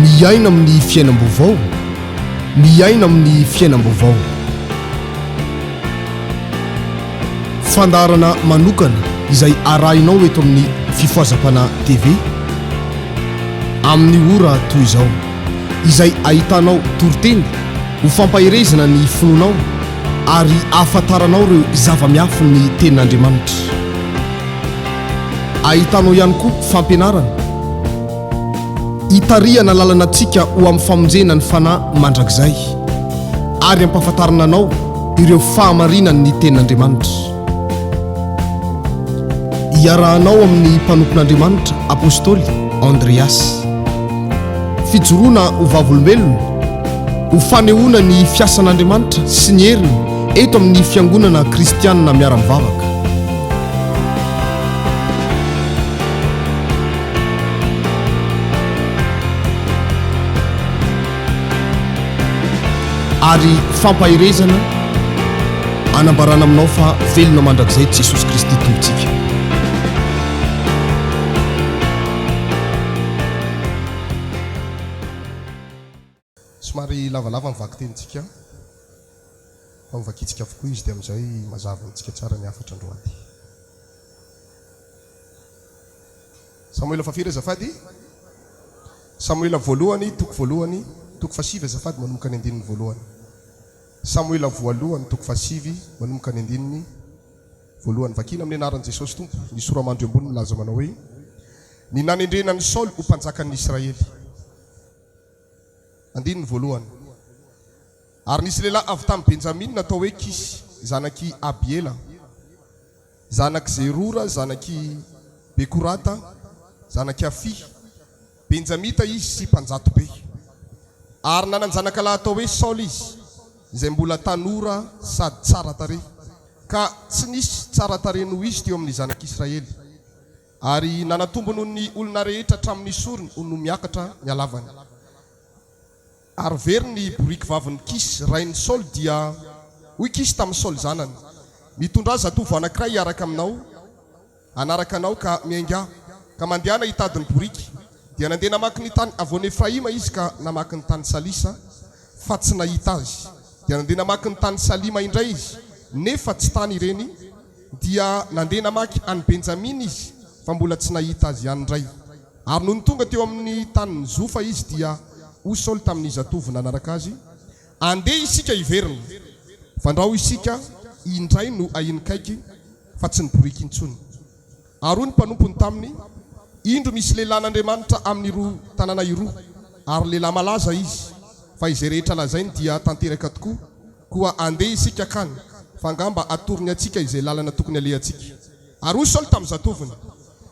miaina amin'ny fiainam-baovao, miaina amin'ny fiainam-baovao. Fandarana manokana izay arahinao eto amin'ny fifoazapana TV amin'ny ora toy izao, izay ahitanao toriteny ho fampahirezana ny fononao ary ahafantaranao ireo zava-miafy ny tenin'Andriamanitra. Ahitanao ihany koa fampianarana hitarihana lalanatsika ho amin'ny famonjena ny fanahy mandrakizay ary ampahafantarana anao ireo fahamarinany ny tenin'Andriamanitra. Iarahanao amin'ny mpanompon'Andriamanitra apôstôly Andreas. Fijoroana ho vavolombelona, ho fanehoana ny fiasan'Andriamanitra sy ny heriny eto amin'ny fiangonana kristianina miara-mivavaka. Ary fampahirezana anambarana aminao fa velona mandrakizay Jesosy Kristy tompontsika. Somary lavalava mivaky tenintsika fa mivakitsika avokoa izy dia amin'izay mazava antsika tsara ny afatra androany. Samuela fafiry azafady, Samuela voalohany toko voalohany toko fasivy azafady manomboka ny andininy voalohany. Samuela voalohany toko fasivy manomboka ny andininy voalohany. Vakina amin'ny anaran'i Jesosy Tompo. Ny soramandry ambony milaza manao hoe ny nanendrenan'ny Saoly ho mpanjakan'ny Israely. Andininy voalohany. Ary nisy lehilahy avy tamin'ny Benjamina natao hoe Kisy, zanaky Abiela, zanaky Zerora, zanaky Bekorata, zanaky Afi. Benjamita izy sy mpanjato be. Ary nanan-janaka lahy atao hoe Saoly izy, izay mbola tanora sady tsara tarehy, ka tsy nisy tsara tarehy noho izy teo amin'ny zanak'Israely. Ary nanatombo noho ny olona rehetra hatramin'ny sorony no miakatra ny halavany. Ary very ny boriky vavin'ny Kisy rain'ny Saoly dia hoy Kisy tamin'ny Saoly zanany, mitondra zatovo anankiray hiaraka aminao, anaraka anao ka miainga, ka mandehana hitady ny boriky. Dia nandeha namaky ny tany avoan'ny Efraima izy ka namaky ny tany Salisa fa tsy nahita azy. Dia nandeha namaky ny tany Salima indray izy nefa tsy tany ireny. Dia nandeha namaky any Benjamina izy fa mbola tsy nahita azy ihany indray. Ary noho ny tonga teo amin'ny tany Zofa izy dia ho Saoly tamin'ny zatovo nanaraka azy, andeha isika hiverina, fandrao isika indray no ahinikaiky fa tsy ny boriky intsony. Ary hoy ny mpanompony taminy, indro misy lehilahin'Andriamanitra amin'ny roa tanàna iroa, ary lehilahy malaza izy, fa izay rehetra lazainy dia tanteraka tokoa, koa andeha isika kany, fa angamba atorony atsika izay lalana tokony alehantsika. Ary hoy Saoly tamin'ny zatovony,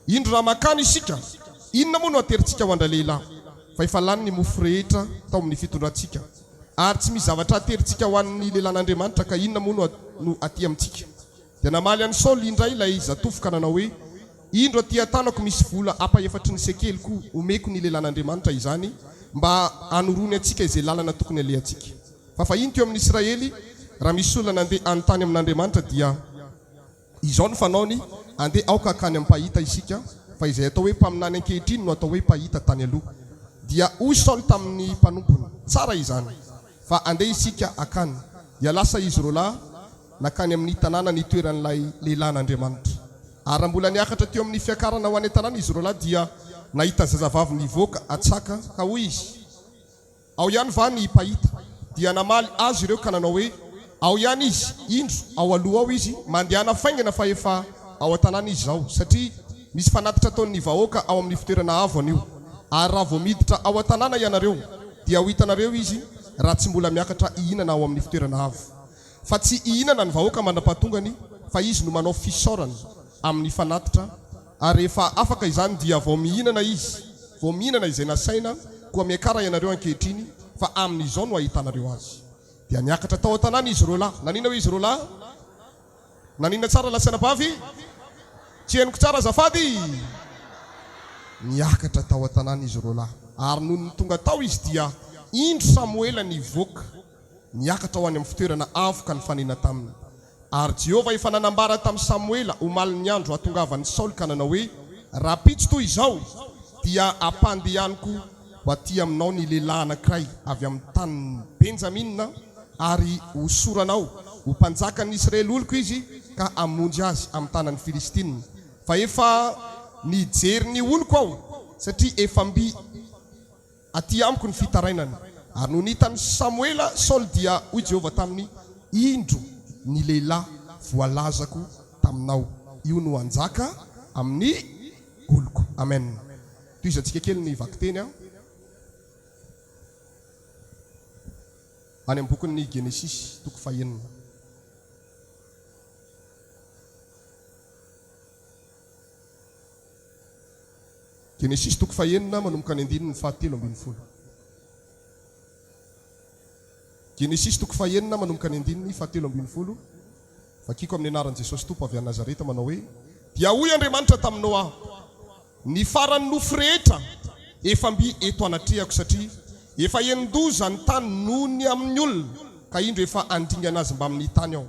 indro raha makany isika, inona moa no ateritsika ho andra lehilahy? Fa efa lany ny mofo rehetra tao amin'ny fitondrantsika, ary tsy misy zavatra ateritsika ho an'ny lehilahin'Andriamanitra, ka inona moa no aty amintsika? Dia namaly an'i Saoly indray ilay zatovo ka nanao hoe, indro aty atanako misy vola apa-efatry ny sekeliko omeko ny lehilahin'Andriamanitra izany mba anorony atsika izay lalana tokony alehantsika. Fa iny teo amin'ny Israely raha misy olona nandeha anontany amin'Andriamanitra dia izao ny fanaony, andeha aoka akany amin'ny pahita isika, fa izay atao hoe mpaminany ankehitriny no atao hoe pahita tany aloha. Dia hoy Saoly tamin'ny mpanompony, tsara izany, fa andeha isika akany. Dia lasa izy roalahy nakany amin'ny tanàna nitoeran'ilay lehilahin'Andriamanitra. Ary mbola niakatra teo amin'ny fiakarana ho any tanàna izy roalahy dia nahita zazavavy nivoaka atsaka ka hoy izy, ao ihany va ny pahita? Dia namaly azy ireo ka nanao hoe ao ihany izy, indro ao aloha ao izy mandehana faingana fa efa ao an-tanàna izy zao, satria misy fanatitra ataon'ny vahoaka ao amin'ny fitoerana avo anio. Ary raha vao miditra ao an-tanàna ianareo dia ho hitanareo izy raha tsy mbola miakatra ihinana ao amin'ny fitoerana avo. Fa tsy ihinana ny vahoaka mandra-pahatongany, fa izy no manao fisaorana amin'ny fanatitra. Ary rehefa afaka izany dia vao mihinana izy, vao mihinana izay nasaina, koa miakara ianareo ankehitriny, fa amin'izao no ahitanareo azy. Dia niakatra tao an-tanàna izy roalahy. Nanina hoe izy roalahy? Nanina tsara lasana bavy? Tsy henoko tsara azafady? Niakatra tao an-tanàna izy roalahy. Ary noho ny tonga tao izy dia indro Samuela nivoaka, niakatra ho any amin'ny fitoerana avo ka nifanena taminy. Ary Jehova efa nanambara tamin'ny Samuela omaly ny andro hatongavan'ny Saoly ka nanao hoe raha pitso toy izao dia ampandehaniko ho aty aminao ny lehilahy anankiray avy amin'ny tany Benjamina ary hosoranao ho mpanjakan'ny Israely oloko izy ka amonjy azy amin'ny tanan'ny Filistina fa efa nijery ny oloko aho satria efa mby aty amiko ny fitarainana ary no nitan'ny Samuela Saul dia hoy Jehova tamin'ny indro ny lehilahy voalazako taminao io no anjaka amin'ny oloko. Amen. Toizantsika kely ny vaky teny any amin'ny bokin'ny Genesis toko fahenina. Genesis toko fahenina manomboka ny andininy fahatelo ambin'ny folo. Genesis toko fahenina manomboka ny andininy fahatelo ambin'ny folo. Vakiko amin'ny anaran'i Jesosy Tompo avy Nazareta manao hoe dia hoy Andriamanitra tamin'ny Noa ny farany nofo rehetra efa mby eto anatrehako satria efa endoza ny tany noho ny amin'ny olona ka indro efa andingana azy mba amin'ny tany ao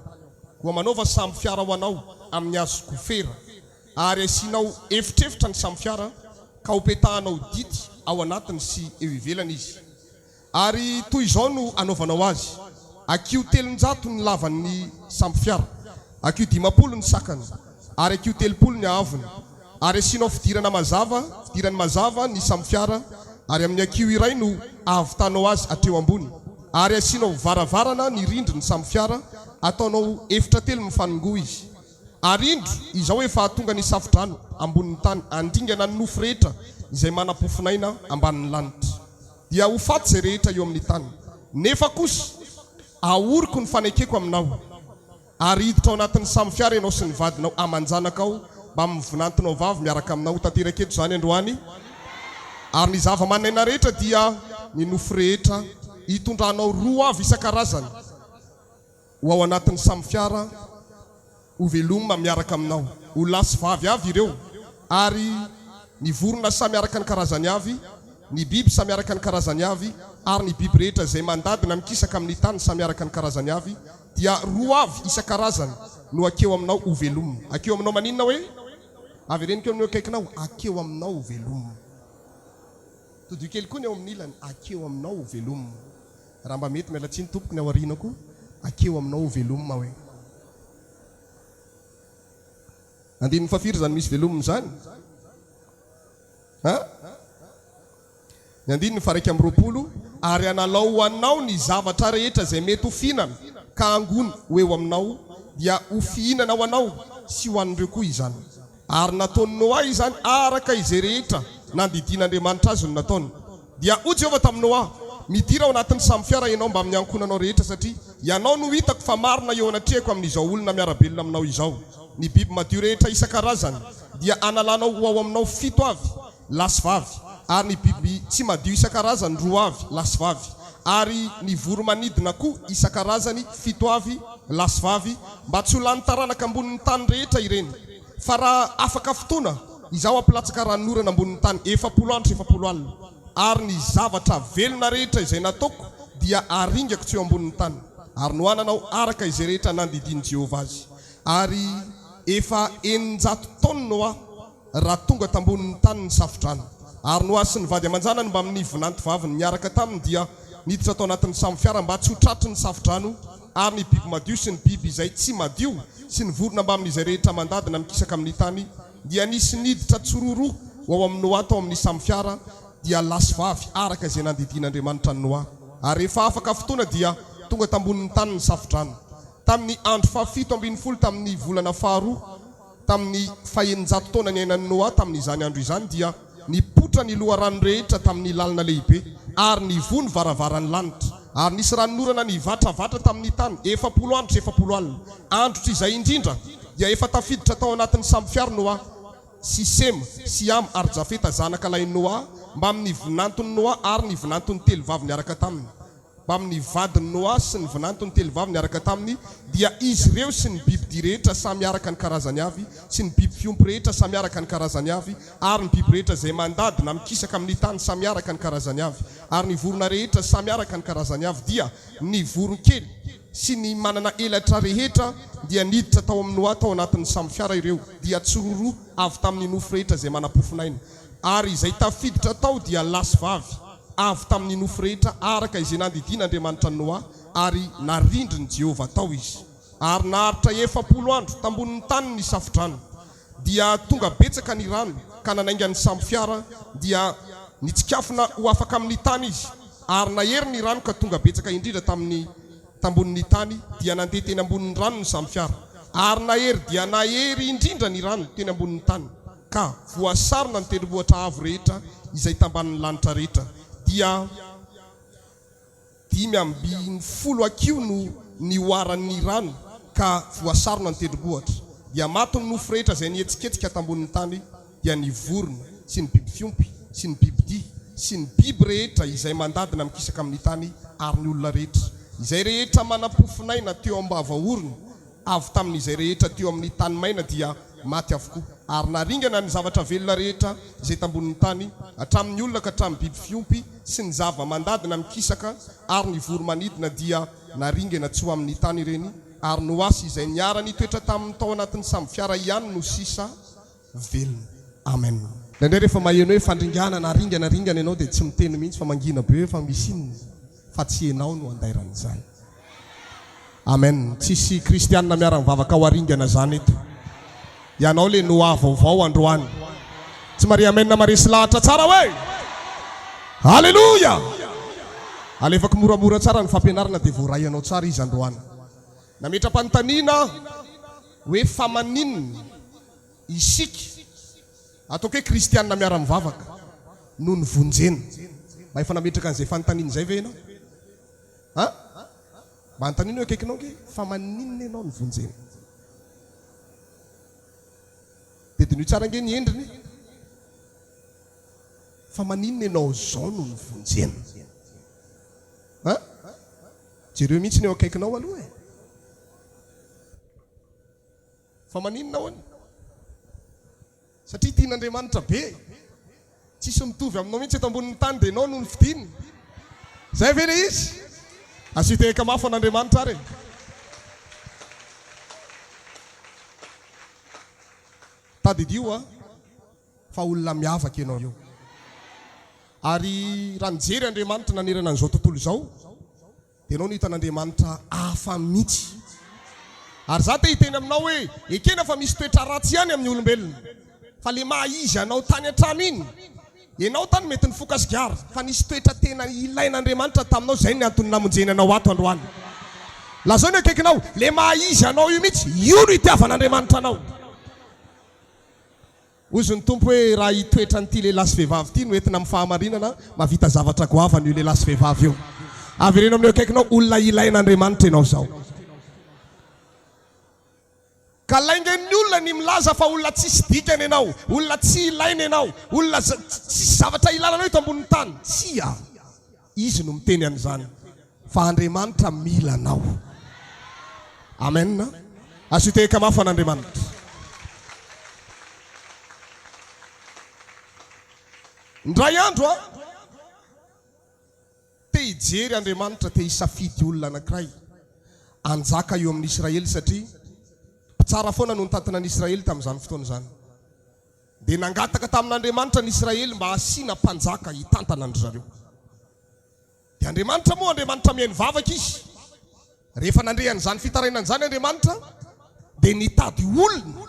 koa manaova samby fiara ho anao amin'ny hazo gofera ary asianao efitrefitra ny samby fiara ka hopetahanao dity ao anatiny sy eo ivelany izy ary toy izao no anaovanao azy akio 300 ny lavan'ny samby fiara akio 50 ny sakany ary akio 30 ny avony ary asianao fidirana mazava ny samby fiara ary amin'ny akio iray no ahavitanao azy atreo ambony ary asianao varavarana ny rindriny samby fiara ataonao efitra telo mifanongoa izy ary indro izao efa tonga ny safidrano ambonin'ny tany andingana ny nofo rehetra izay manapofinaina ambanin'ny lanitra dia ho faty izay rehetra eo amin'ny tany nefa kosa ahoriko ny fanaikeko aminao ary hiditra ao anatin'ny samby fiara ianao sy ny vadinao amanjanaka ao mba mivinantinao vavy miaraka aminao tanteraka eto zany androany ary ny zava-mananaina rehetra dia ny nofo rehetra hitondranao roa avy isan-karazany ho ao anatin'ny samby fiara ho velomina miaraka aminao ho lasy vavy avy ireo ary ny vorona samy araka ny karazany avy ny biby samy araka ny karazany avy ary ny biby rehetra izay mandadina mikisaka amin'ny tany samy araka ny karazany avy dia roa avy isan-karazany no akeo aminao ho velomina. Akeo aminao maninona hoe avy renikeo amin'ny akaikinao akeo aminao ho velomina. Todio kely koa ny ao amin'ny ilany akeo aminao ho velomina. Raha mba mety miala tsiny tompoko ny ao aorianako akeo aminao ho velomina hoe. Andininy fafiry zany misy velomina zany. Ny andininy faraiky amin'ny roapolo ary analao anao ny zavatra rehetra izay mety ho fihinana ka angony ho eo aminao dia ho fihinana ho anao sy ho an'ireo koa izany ary nataony Noa izany araka izay rehetra nandidian'Andriamanitra azy no nataony dia ho Jehova tamin'ny Noa midira ao anatin'ny samby fiara ianao mba amin'ny ankonanao rehetra satria ianao no hitako fa marina eo anatrehako amin'izao olona miarabelona aminao izao ny biby madio rehetra isan-karazany dia analanao ho ao aminao 7 avy lasy vavy ary ny biby tsy madio isan-karazany 2 avy lasy vavy ary ny voro manidina koa isan-karazany 7 avy lasy vavy mba tsy ho lany taranaka ambonin'ny tany rehetra ireny fa raha afaka fotoana izaho ampilatsaka ranorana ambonin'ny tany 70 andro 70 alina ary ny zavatra velona rehetra izay nataoko dia aringako tsy eo ambonin'ny tany ary noananao araka izay rehetra nandidiany Jehova azy ary efa 900 taona Noa raha tonga tambonin'ny tany ny safidrano ary Noa sy ny vady aman-janany mba amin'ny vinanty vaviny miaraka taminy dia niditra tao anatin'ny samby fiara mba tsy ho tratry ny safidrano ary ny biby madio sy ny biby izay tsy madio sy ny vorona mba amin'izay rehetra mandadina mikisaka amin'ny tany dia nisy niditra tsororo ho ao amin'ny Noa tao amin'ny samby fiara dia lasy vavy araka izay nandidian'Andriamanitra ny Noa ary rehefa afaka fotoana dia tonga tambonin'ny tany ny safidrano tamin'ny andro 7 tamin'ny volana faharoa tamin'ny 900 taona ny ainan'ny Noa tamin'izany andro izany dia nipotra ny loharano rehetra tamin'ny lalina lehibe ary nivony varavaran'ny lanitra ary nisy ranorana ny vatravatra tamin'ny tany 70 andro 70 alina andro izay indrindra dia efa tafiditra tao anatin'ny samby fiara Noa sy Sema sy Ham ary Jafeta zanaka lain'ny Noa mba amin'ny vinantony Noa ary ny vinantony telo vavy niaraka taminy mba amin'ny vadiny Noa sy ny vinantony telo vavy niaraka taminy dia izy ireo sy ny biby rehetra samy araka ny karazany avy sy ny biby fiompy rehetra samy araka ny karazany avy ary ny biby rehetra izay mandadina mikisaka amin'ny tany samy araka ny karazany avy ary ny vorona rehetra samy araka ny karazany avy dia ny voronkely sy ny manana elatra rehetra dia niditra tao amin'ny Noa tao anatin'ny samby fiara ireo dia tsororo avy tamin'ny nofo rehetra izay manapofinaina ary izay tafiditra tao dia lasy vavy avy tamin'ny nofo rehetra araka izay nandidian'Andriamanitra Noa ary narindriny Jehova tao izy. Ary naharitra 70 andro tambonin'ny tany ny safodrano dia tonga betsaka ny rano ka nanaingany samby fiara dia nitsikafona ho afaka amin'ny tany izy. Ary nahery ny rano ka tonga betsaka indrindra tamin'ny tambonin'ny tany dia nandeha teny ambonin'ny rano ny samby fiara. Ary nahery dia nahery indrindra ny rano teny ambonin'ny tany ka voasarona ny tendrombohitra avo rehetra izay tambanin'ny lanitra rehetra dia 510 akiho no nioaran'ny rano ka voasarona ny tendrombohitra dia maty ny nofo rehetra izay nihetsiketsika tambonin'ny tany dia ny vorona sy ny biby fiompy sy ny biby dia sy ny biby rehetra izay mandadina mikisaka amin'ny tany ary ny olona rehetra izay rehetra manapofinaina teo ambava orony avy tamin'izay rehetra teo amin'ny tany maina dia maty avokoa. Ary naringana ny zavatra velona rehetra izay tambonin'ny tany hatramin'ny olona ka hatramin'ny biby fiompy sy ny zava mandadina mikisaka ary ny voro manidina dia naringana tsy ho amin'ny tany ireny. Ary Noasy izay niara nitoetra tamin'ny tao anatin'ny samby fiara ihany no sisa velona. Amen. Nandray rehefa maheno hoe fandringana naringana ianao dia tsy miteny mihitsy fa mangina be hoe fa misy inona fa tsy ianao no andairan'izany. Amen. Tsisy kristianina miara-mivavaka ho aringana zany eto. Ianao le Noa vaovao androany. Tsy mari amen na maresy lahatra tsara hoe. Halleluja. Alefaka moramora tsara ny fampianarana dia voaray anao tsara izy androany. Nametra-panontaniana hoe fa maninona isika ataoko hoe kristianina miara-mivavaka no ny vonjena. Mba efa nametraka an'izay fanontaniana izay ve ianao? Ha? Mba anontaniana hoe akaikinao ke fa maninona ianao ny vonjena? Dia dinio tsara nge ny endriny. Fa maninona ianao zao no ny vonjena? Ha? Jereo mihitsy ny eo akaikinao aloha e. Fa maninona hoany? Satria tian'Andriamanitra be. Tsisy mitovy aminao mihitsy eto ambonin'ny tany dia ianao no ny fidiny. Zay ve le izy? Asitehaka mafy an'Andriamanitra ary. Tadidio fa olona miavaka ianao io. Ary raha nijery Andriamanitra nanerana an'izao tontolo izao dia ianao no hitan'Andriamanitra hafa mihitsy. Ary za te hiteny aminao hoe ekena fa misy toetra ratsy ihany amin'ny olombelona. Fa le maha-izy anao tany an-trano iny, ianao tany mety nifoka sigara fa nisy toetra tena ilain'Andriamanitra taminao zay ny antony namonjena anao ato androany. Lazao ny akaikinao le maha-izy anao io mihitsy io no itiavan'Andriamanitra anao. Ozy ny tompo hoe raha itoetra n'ity lehilahy sy vehivavy ity no entina amin'ny fahamarinana mavita zavatra goavana io lehilahy sy vehivavy io. Avereno amin'ny akaikinao olona ilain'Andriamanitra ianao zao. Ka laingen'ny olona ny milaza fa olona tsisy dikany ianao, olona tsy ilaina ianao, olona tsisy zavatra ilananao ito ambonin'ny tany. Tsia, izy no miteny an'izany fa Andriamanitra mila anao. Amen. Azo hitehika mafy an'Andriamanitra. Ndray andro te hijery Andriamanitra te hisafidy olona anankiray anjaka eo amin'ny Israely satria tsara foana no nitantina ny Israely tamin'izany fotoana izany. Dia nangataka tamin'Andriamanitra ny Israely mba hasiana mpanjaka hitantana andry zareo. Dia Andriamanitra moa Andriamanitra mihaino vavaka izy. Rehefa nandrehany izany fitarainana izany Andriamanitra dia nitady olona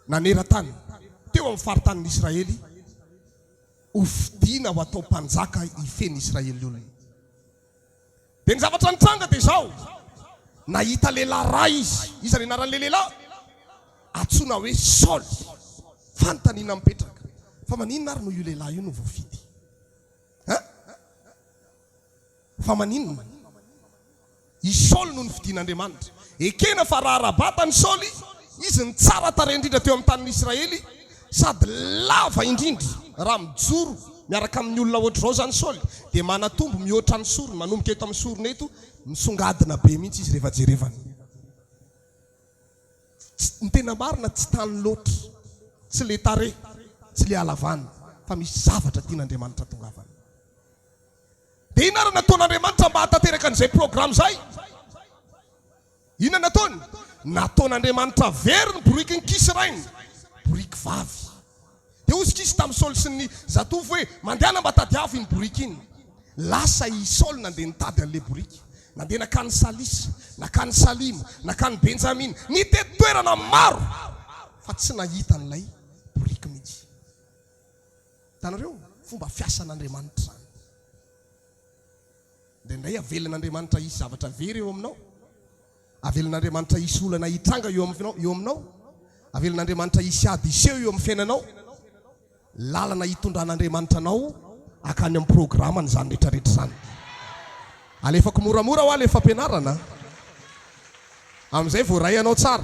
naneran-tany teo amin'ny faritanin'ny Israely ho fidiana ho atao mpanjaka hifeny Israely olona. Dia ny zavatra nitranga dia izao. Nahita lehilahy ray izy. Izy ary anaran'ilay lehilahy antsoina hoe Saoly. Fanontaniana mipetraka. Fa maninona ary no io lehilahy io no voafidy? Fa maninona? I Saoly no nifidian'Andriamanitra. Ekena fa raha rabata ny Saoly, izy ny tsara tarehy indrindra teo amin'ny tanin'ny Israely sady lava indrindra raha mijoro miaraka amin'ny olona ohatr'izao zany Saoly dia manatombo mihoatra ny sorony, manomboka eto amin'ny sorony eto misongadina be mihitsy izy rehefa jerevana. Ny tena marina tsy tany loatra, tsy le tare, tsy le alavana, fa misy zavatra tian'Andriamanitra tongavana. Dia inona raha nataon'Andriamanitra mba hatateraka an'izay programme zay? Inona nataony? Nataon'Andriamanitra very ny boriky ny kisy rainy, boriky vavy. Dia ozy kisy tamin'ny Saoly sy ny zatovy hoe mandehana mba tadiavy iny boriky iny. lasa i Saul nandeha nitady an'le boriky, nandeha nakany Salisa, nakany Salima, nakany Benjamina, nitety toerana maro fa tsy nahita an'ilay boriky mihitsy. Hitanareo fomba fiasan'Andriamanitra zany. Dia indray avelan'Andriamanitra isy zavatra very eo aminao, avelan'Andriamanitra isy olana hitranga eo aminao, avelan'Andriamanitra isy ady iseho eo amin'ny fiainanao. Lalana hitondran'Andriamanitra anao akany amin'ny programany zany rehetrarehetra zany. Alefako moramora ho alefa ampianarana, amin'izay voaray anao tsara.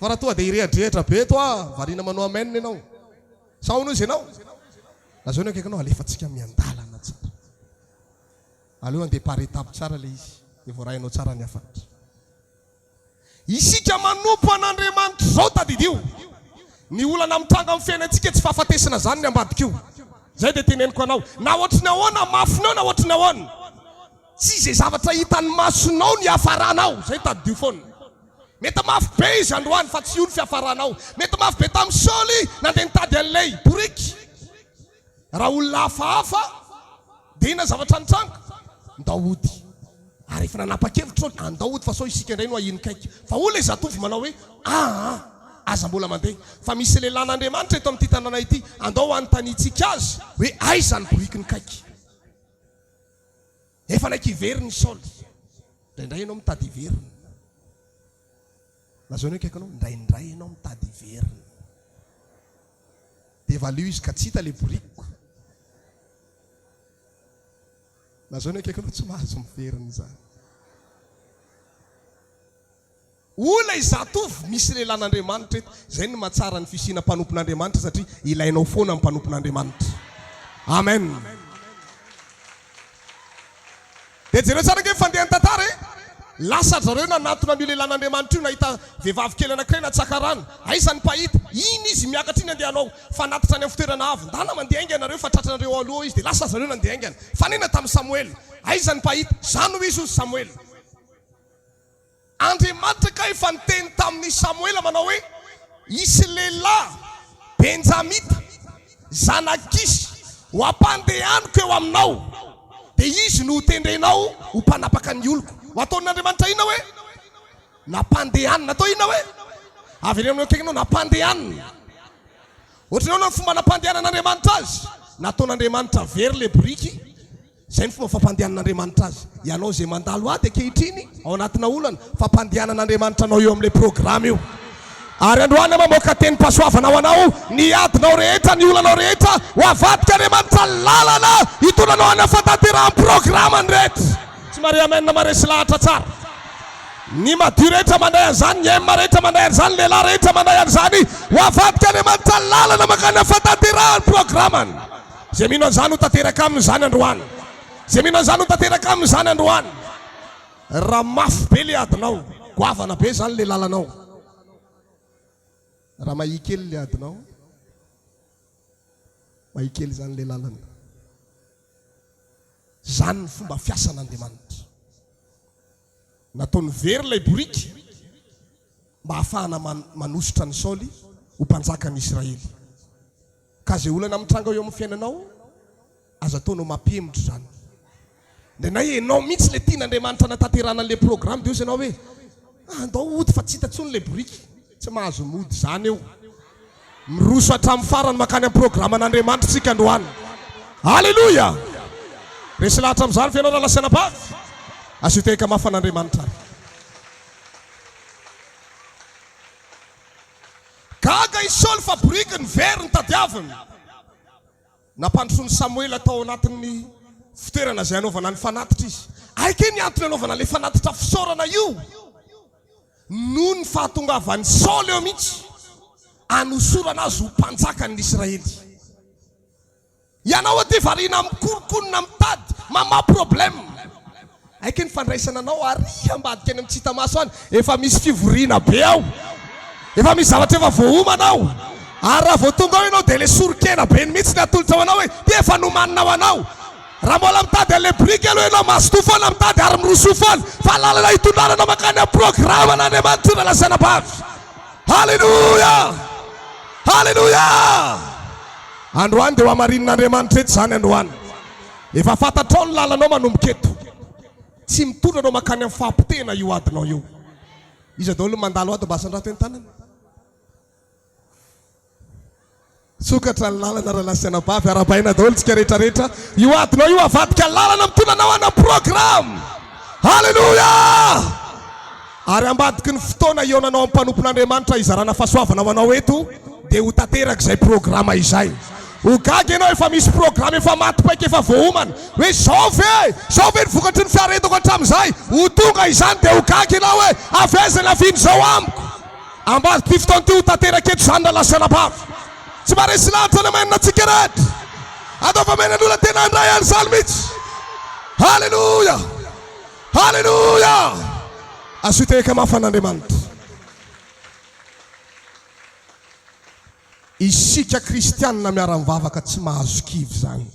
Fa raha toa dia irehadrehatra be to variana manao amen ianao, sao nozy ianao. Lazao ny akaikinao alefatsika miandalana tsara. Aleo andeha par étape tsara le izy, dia voaray anao tsara ny afatra. Isika manompo an'Andriamanitra zao tadidio. Ny olana mitranga amin'ny fiainantsika tsy fahafatesana zany ny ambadikio. Zay dia teneniko anao, na ohatrany ahoana mafinao, na ohatrany ahoana, tsy izay zavatra hitan'ny masonao ny hafaranao. Zay tadidio foana. Mety mafy be izy androany fa tsy io ny fiafaranao. Mety mafy be tamin'ny Saoly nandeha nitady an'ilay boriky. Raha olona hafahafa dia ina zavatra nitranga? Daody. Ary efa nanapa-kevitra ny Daody fa sao isika indray no ahiny kaiky. Fa olona izatovy manao hoe aza mbola mandeha. Fa misy lehilan'Andriamanitra eto amin'ity tanàna ity, andao anontaniantsika azy hoe aiza ny boriky ny kaiky. Efa naiky iveriny Saoly, indraindray ianao mitady iveriny. Lazao ny akaikinao, indraindray ianao mitady iveriny. Dia valio izy ka tsy hita le borikiko. Lazao ny akaikinao, tsy mahazo miveriny zany. Olona izatovy misy lehilan'Andriamanitra eto. Zay ny mahatsara ny fisiana mpanompon'Andriamanitra satria ilainao foana amin'ny mpanompon'Andriamanitra. Amen. Dia jereo tsara nge fandeha tantara lasa zareo nanatona an'io lehilan'Andriamanitra io, nahita vehivavy kely anankiray natsakarana. Aiza ny mpahita? Iny izy miakatra iny andehanao fanatitra any amin'ny fitoerana avo. Ndana mandeha aingana nareo fatratranareo aloha izy dia lasa zareo nandeha aingana. Fanena tamin'ny Samuel. Aiza ny mpahita? Zany ho izy Samuel. Andriamanitra ka efa niteny tamin'ny Samuel manao hoe isy lehilahy Benjamita zanakisy ho ampandehaniko eo aminao, dia izy no tendrenao ho mpanapaka ny oloko. Ho ataon'Andriamanitra ina hoe nampandehanina. Atao ina hoe avy amin'ny akaikinao nampandehanina. Ohatranao na fomba nampandehanan'Andriamanitra azy, nataon'Andriamanitra very le boriky. Zay ny fomba fampandehanan'Andriamanitra azy. Ianao zay mandalo ady ankehitriny ao anatina olana, fampandehanan'Andriamanitra anao eo amin'ilay programa io. Ary androany mamoaka teny pasoavana ho anao, ny adinao rehetra, ny olanao rehetra, ho avadika Andriamanitra lalana hitonanao any afantaterahany programany rehetra. Tsy mare amen na mare sy lahatra tsara. Ny madio rehetra manday an'izany, ny emma rehetra manday an'izany, lehilahy rehetra manday an'izany, ho avadika Andriamanitra lalana makany afantaterahany programany. Zay mino an'izany ho tanteraka amin'izany androany. Zay mino an'izany ho tanteraka amin'izany androany. Raha mafy be le adinao, goavana be zany le lalanao. Raha mahikely le adinao, mahikely zany le lalana. Zany ny fomba fiasan'Andriamanitra. Nataony very ilay boriky mba ahafahana manositra ny Saoly ho mpanjakan'ny Israely. Ka zay olana mitranga eo amin'ny fiainanao, aza ataonao mampihemitra zany. Dia na enao mihitsy le tian'Andriamanitra natanterana an'ilay programme dia ianao hoe andao ody fa tsy hita intsony le boriky. Tsy mahazo mody zany eo. Miroso hatramin'ny farany makany amin'ny programan'Andriamanitra tsika androany. Halleluja. Resy lahatra amin'izany fianao rahalasana bavy. Asiteka mafan'Andriamanitra. Gaga i Saoly fa boriky ny very ny tadiaviny. Nampandrosoany Samuel atao anatin'ny fitoerana zay anaovana ny fanatitra izy. Aike ny antony anaovana le fanatitra fisaorana io? No ny fahatongavan'ny Saoly eo mihitsy anosorana azy ho mpanjakan'ny Israely. Ianao aty variana mikorokonina mitady mama problème. Aike ny fandraisana anao ary ambadika any amin'ny tsitamaso any, efa misy fivoriana be ao, efa misy zavatra efa voahomanao. Ary raha vao tonga ao ianao dia le sorokena be ny mihitsy ny atolotra ho anao hoe dia efa nomanina ho anao. Raha mbola mitady an'le boriky aloha ianao mazoto foana mitady ary miroso foana, fa lalana hitondrananao makany amin'ny programan'Andriamanitra na lasana bavy. Halleluja. Halleluja. Androany dia ho amarin'Andriamanitra eto zany androany. Efa fantatrao ny lalanao manomboka eto. Tsy mitondra anao makany amin'ny fampitena io adinao io. Iza daholo mandalo ato basan-drato eny tanana. Sokatra ny lalana rahalasiana bavy arabaina daholo tsika rehetrarehetra. Io adinao io avadika ny lalana mitondra anao ana programme. Haleluya! Ary ambadiky ny fotoana ionanao amin'ny mpanompon'Andriamanitra izarana fahasoavana ho anao eto dia ho tanteraka izay programa izay. Ho gaga ianao efa misy programa efa matipaika efa voahomana hoe zao ve ny vokatry ny fiaretako hatramin'izay. Ho tonga izany dia ho gaga ianao hoe avezana aviny zao amiko. Ambadiky ty fotoana ty ho tanteraka eto izany rahalasiana bavy. Tsy maresy lavitra ny amanina antsika rehetra. Atao fa menan'olona tena andray any zany mihitsy. Haleluya! Haleluya! Asuteka mafan'Andriamanitra. Isika kristianina miara-mivavaka tsy mahazo kivy zany.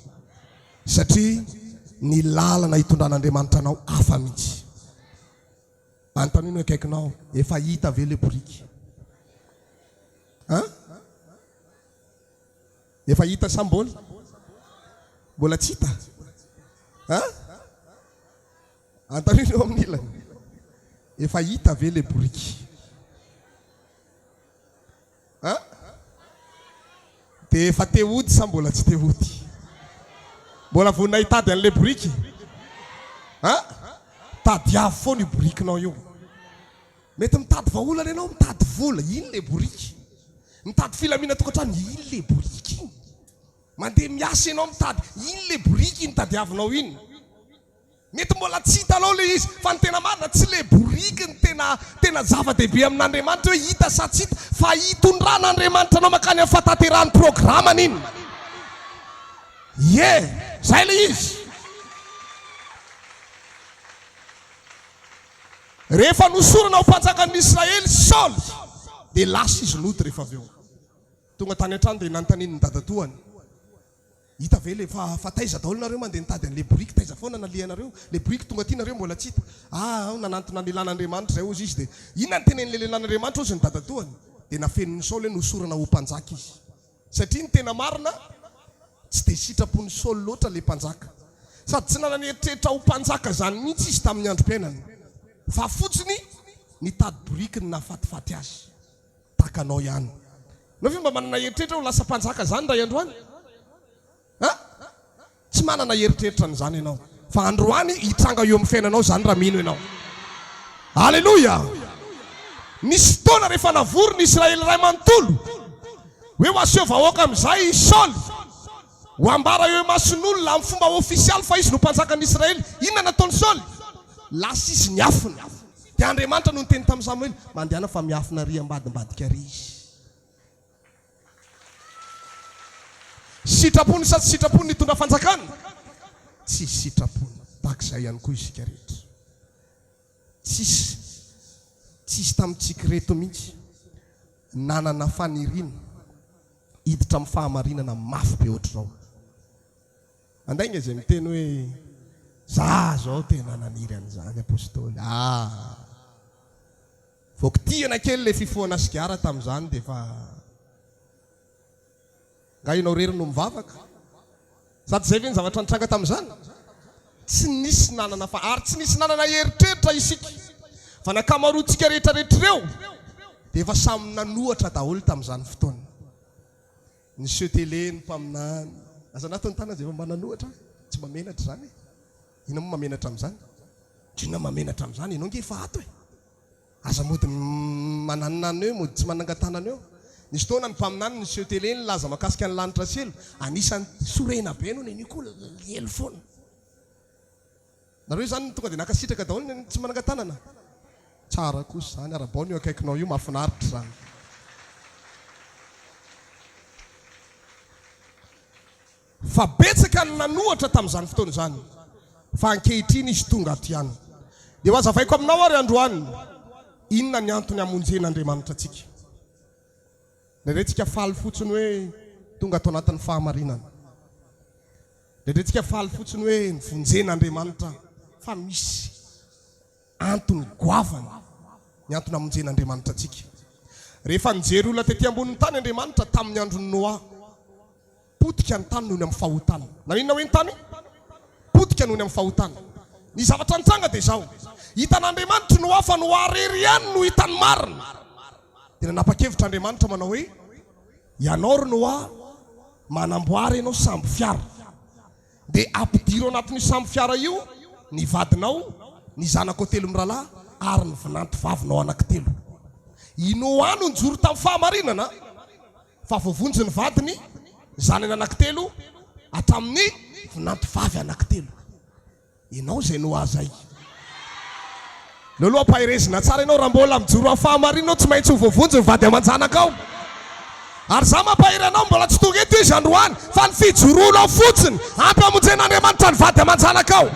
Satria ny lalana hitondran'Andriamanitra anao hafa mihitsy. Antanino akaikinao, efa hita ve le boriky? Efa hita sa mbola? Mbola tsy hita? Antanino amin'ny ilany. Efa hita ve le boriky? Dia efa te hody sa mbola tsy te hody? Mbola vonina hitady an'le boriky? Tady avy foana io borikinao io. Mety mitady vaolana ianao, mitady vola, ino le boriky? Mitady filamina tokantrano, ino le boriky? Mandeha miasa ianao mitady, ino le boriky nitadiavinao iny? Mety mbola tsy hitanao le izy, fa ny tena marina tsy le boriky ny tena zava-dehibe amin'Andriamanitra hoe hita sa tsy hita, fa hitondran'Andriamanitra anao makany amin'ny fatanterahany programany iny. Zay le izy. Rehefa nosorana ho mpanjakan'ny Israely Saoly, dia lasa izy nody rehefa avy eo. Tonga tany an-trano dia nanontaniany ny dadatoany. Hita ve le fa taiza daholo nareo mandeha nitady an'le boriky, taiza foana nalianareo? Le boriky tonga ty nareo mbola tsy hita. Nanantona ny lelan'Andriamanitra zay ozy izy dia inona ny tenen'le lelan'Andriamanitra ozy ny dadatoany? Dia nafeniny Saoly hoe nosorana ho mpanjaka izy. Satria ny tena marina tsy dia sitrapon'ny Saoly loatra le mpanjaka. Sady tsy nanana eritreritra ho mpanjaka zany mihitsy izy tamin'ny androm-piainany. Fa fotsiny nitady boriky ny nahafatifaty azy. Takanao ihany. Nao ve mba manana eritreritra ho lasa mpanjaka zany ray androany? Tsy manana eritreritra n'izany ianao. Fa androany hitranga eo amin'ny fiainanao zany raha mino ianao. Haleluya! Nisy fotoana rehefa navory ny Israely ray manontolo hoe ho aseho vahoaka amin'izay Saoly ho ambara eo mason'olona amin'ny fomba ofisialy fa izy no mpanjakan'ny Israely. Inona nataony Saoly? Lasa izy niafina. Dia Andriamanitra no niteny tamin'ny Samuel, mandehana fa miafina ry ambadimbadika ry izy. Sitrapony sa tsy sitrapony nitondra fanjakana? Tsy sitrapony. Takizay ihany koa isika rehetra. Tsisy tamintsika reto mihitsy nanana faniriana hiditra amin'ny fahamarinana mafy be ohatr'izao. Andainga izay miteny hoe zao tena naniry an'izany apôstôly. Voakitiana kely le fifohana sigara tamin'izany dia fa nga ianao rery no mivavaka. Sady zay ve ny zavatra nitranga tamin'izany? Tsy nisy nanana ary tsy nisy nanana eritreritra isika. Fa nakamaroantsika rehetrarehetrareo dia efa samy nanohatra daholo tamin'izany fotoana. Ny sotele, ny mpaminany. Aza natao ny tanana zay efa mba nanohatra. Tsy mamenatra zany. Ina moa mamenatra amin'izany? Trina mamenatra amin'izany, ianao nge efa ato e. Aza mody mananonana eo, mody tsy manangatanana eo. Nisy fotoana ny mpaminany ny sotele ny laza makasika ny lanitra selo, anisan'ny sorena be no nenio koa lelo foana. Nareo zany tonga dia nakasitraka daholo tsy manangatanana. Tsara kosa zany, arabao ny eo akaikinao io mahafinaritra zany. Fa betsaka ny nanohatra tamin'izany fotoana izany. Fa ankehitriny izy tonga aty ihany. Dia ho azavaiko aminao ary androany, inona ny antony hamonjen'Andriamanitra antsika? Ndraindraitsika faly fotsiny hoe tonga atao anatin'ny fahamarinana. Ndraindraitsika faly fotsiny hoe nivonjen'Andriamanitra, fa misy antony goavany ny antony hamonjen'Andriamanitra antsika. Rehefa nijery olona tetỳ ambonin'ny tany Andriamanitra tamin'ny andron'ny Noa, potika ny tany noho ny amin'ny fahotana. Na inona hoe ny tany? potika noho ny amin'ny fahotana. Ny zavatra nitsanga dia izao. Hitan'Andriamanitra no hafa no arery ihany no hitany marina. Tena napakevitra Andriamanitra manao hoe ianao ry Noa manamboary ianao samby fiara. Dia ampidiro anatin'io samby fiara io ny vadinao, ny zanako telo miralahy ary ny vinanty vavinao anankitelo. I Noa no nijoro tamin'ny fahamarinana fa voavonjy ny vadiny, zanany anankitelo hatramin'ny vinanty vavy anankitelo. Ianao zay Noa zay. Loloha pahirezina tsara ianao raha mbola mijoro amin'ny fahamarinana tsy maintsy ho voavonjy ny vady aman-janakao. Ary za mampahiry anao mbola tsy tonga eto izy androany fa ny fijoroanao fotsiny ampy amonjen'Andriamanitra ny vady aman-janakao.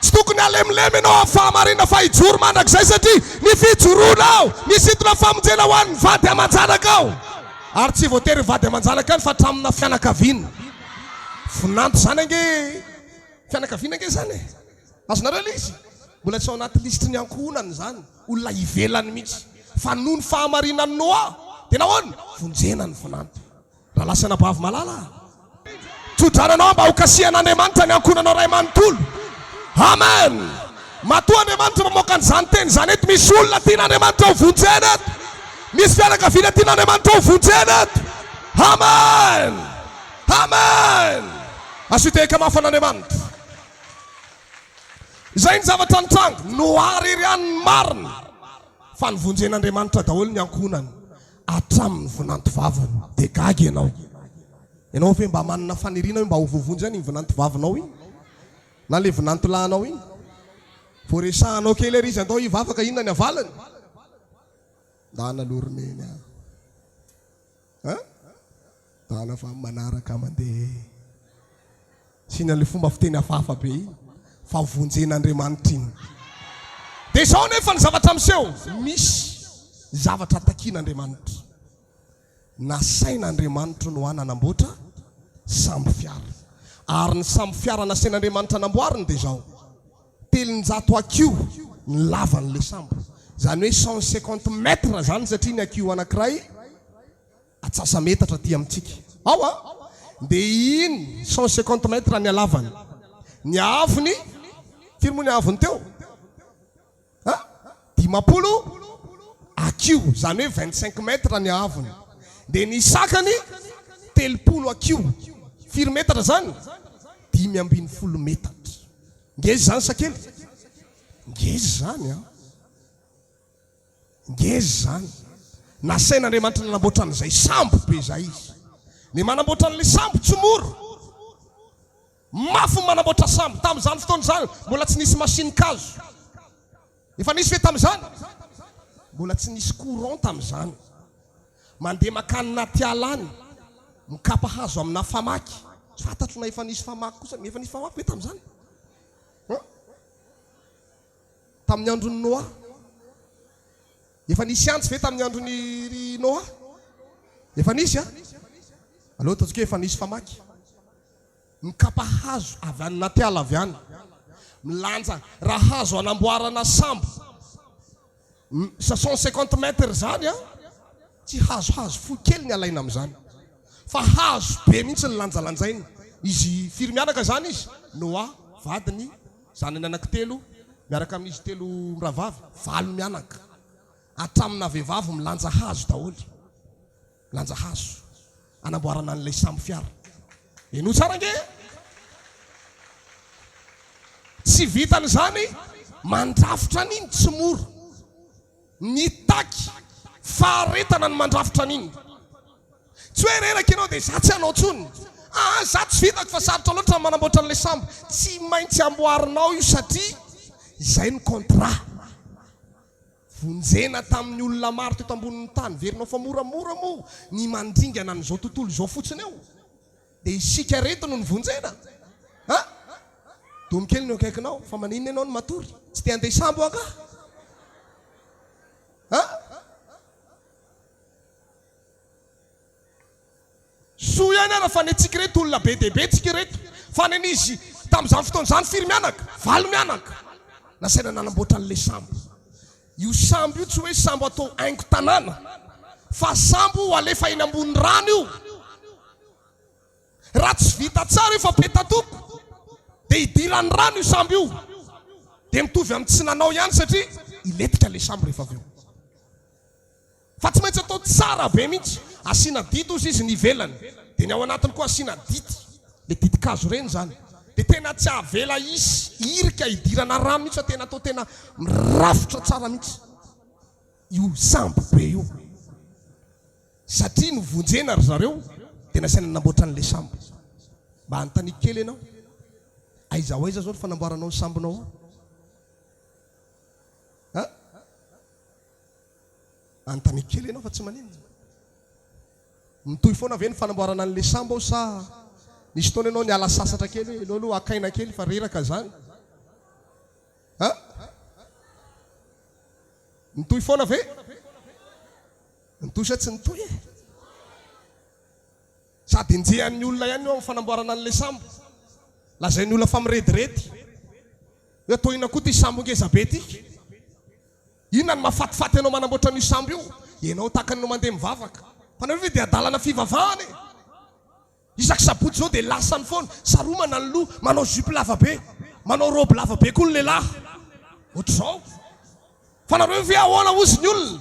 Tsy tokony alemilemy ianao amin'ny fahamarinana fa hijoro mandrakizay satria ny fijoroanao misintona famonjena ho an'ny vady aman-janakao. Ary tsy voatery vady aman-janaka fa hatramina fianakaviana. Vinanto zany ange fianakaviana ange zany e. Azonareo ilay izy mbola tsy ao anaty listry ankohonany zany, olona ivelany mihitsy. Fa noho ny fahamarinan'ny Noa tena ahoana vonjena ny vinanto. Raha lasa nabavy malala. Todrananao mba ho kasihan'Andriamanitra ny ankohonanao ray manontolo. Amen. Matoa Andriamanitra mamoaka an'izany teny zany eto. Misy olona tian'Andriamanitra ho vonjena eto. Misy fianakaviana tian'Andriamanitra ho vonjena eto. Amen. Amen. Asiteka mafan'Andriamanitra. Zay ny zavatra nitranga Noa rery ihany marina fa ny vonjen'Andriamanitra daholo ny ankohonany hatramin'ny vinanto vavany. Dia gaga ianao. Ianao ve mba manana faniriana hoe mba ho voavonjy any ny vinanto vavinao iny na le vinanto lahinao iny? Vao resahanao kely ery izy andao hivavaka inona ny avalany? Dana loroneny dana fa manaraka mandeha sina le fomba fiteny hafahafa be iny fa vonjen'Andriamanitra iny. Dia izao nefa ny zavatra miseho misy zavatra takian'Andriamanitra. Nasain'Andriamanitra no hanamboatra samby fiara. Ary ny samby fiara nasain'Andriamanitra namboariny dia izao. Telonjato akiho ny lavan'le sambo. Zany hoe 150 metra zany satria ny akiho anankiray atsasa metatra aty amintsika. Ao a. Dia iny 150 metra ny alavany. Ny avony firy moa ny avony teo? 50 akiho zany hoe 25 metra ny avony. Dia ny sakany 30 akiho. Firy metatra zany? 5.0 metatra. Ngezy zany sakely? Ngezy zany a. Ngezy zany. Nasain'Andriamanitra nanamboatra an'izay sambo be zay izy. Ny manamboatra an'ilay sambo tsy mora. Mafy manamboatra sambo. Tamin'izany fotoana zany mbola tsy nisy machine kazo. Efa nisy ve tamin'izany? Mbola tsy nisy courant tamin'izany. Mandeha makany naty ala any mikapa hazo amina famaky. Tsy fantatro na efa nisy famaky kosa. Efa nisy famaky ve tamin'izany? Tamin'ny andron'ny Noa. Efa nisy antsy ve tamin'ny andron'ny Noa? Efa nisy a? Allo tatsika efa nisy famaky. Mikapa hazo avy any naty ala avy any. Milanja raha hazo anamboarana sambo 150 metra zany a. Tsy hazo fohy kely ny alaina amin'izany. Fa hazo be mihitsy ny lanjalanjainy. Izy firy miaraka zany izy? Noa, vadiny, zanany anankitelo, miaraka amin'izy telo miravavy, 9 mianaka. Hatramina vehivavy milanja hazo daholo. Milanja hazo. Anamboarana an'ilay sambo fiara. Eno tsara nge? Tsy vitany zany mandrafitra an'iny tsy mora. Ny taky faharetana ny mandrafitra an'iny. Tsy hoe reraka ianao dia za tsy hanao tsony. Za tsy vitako fa sarotra loatra manamboatra an'ilay sambo. Tsy maintsy amboarinao io satria izay ny contrat. Vonjena tamin'ny olona maro teto ambonin'ny tany. Verinao fa moramora moa ny mandringana n'izao tontolo izao fotsiny eo. Dia isika reto no ny vonjena. Domikely ny akaikinao fa maninona ianao ny matory? Tsy te handeha sambo aka? Soa ihany ana fa ny antsika reto olona be dia be tsika reto. Fa ny an'izy tamin'izany fotoana izany 4 mianaka, 9 mianaka. Nasaina nanamboatra an'ilay sambo. Io sambo io tsy hoe sambo atao haingo tanàna fa sambo alefa eny ambony rano io. Raha tsy vita tsara io fa petatoko dia dia idiran'ny rano io sambo io dia mitovy amin'ny tsy nanao ihany satria iletika le sambo rehefa avy eo. Fa tsy maintsy atao tsara be mihitsy, asiana dito izy ny ivelany, dia ny ao anatiny koa asiana dity, le ditikazo reny zany. Dia tena tsy avela isy irika idirana rano mihitsy, tena atao tena mirafitra tsara mihitsy io sambo be io, satria novonjena ry zareo dia nasaina namboatra an'le sambo. Mba anontaniako kely ianao, aiza ho aiza zao ny fanamboaranao ny sambonao? Anontaniako kely ianao fa tsy manino. Mitohy foana ve ny fanamboarana an'le sambo ao sa nisy fotoana ianao niala sasatra kely hoe elo aloha akaina kely fa reraka zany? Mitohy foana ve? Mitohy sa tsy mitohy e? Sady njehan'ny olona ihany eo amin'ny fanamboarana an'le sambo. Lazain'ny olona fa miredirety hoe atao ina koa ty sambo ngeza be ty. Inona ny mahafatifaty anao manamboatra an'io sambo io? Ianao takanao mandeha mivavaka. Fanao hoe dia adalana fivavahana e. Isaky sabotsy zao dia lasany foana, saromana ny loha, manao jupe lava be, manao robe lava be koa ny lehilahy. Ohatr'izao. Fanareo ve ahoana ozy ny olona?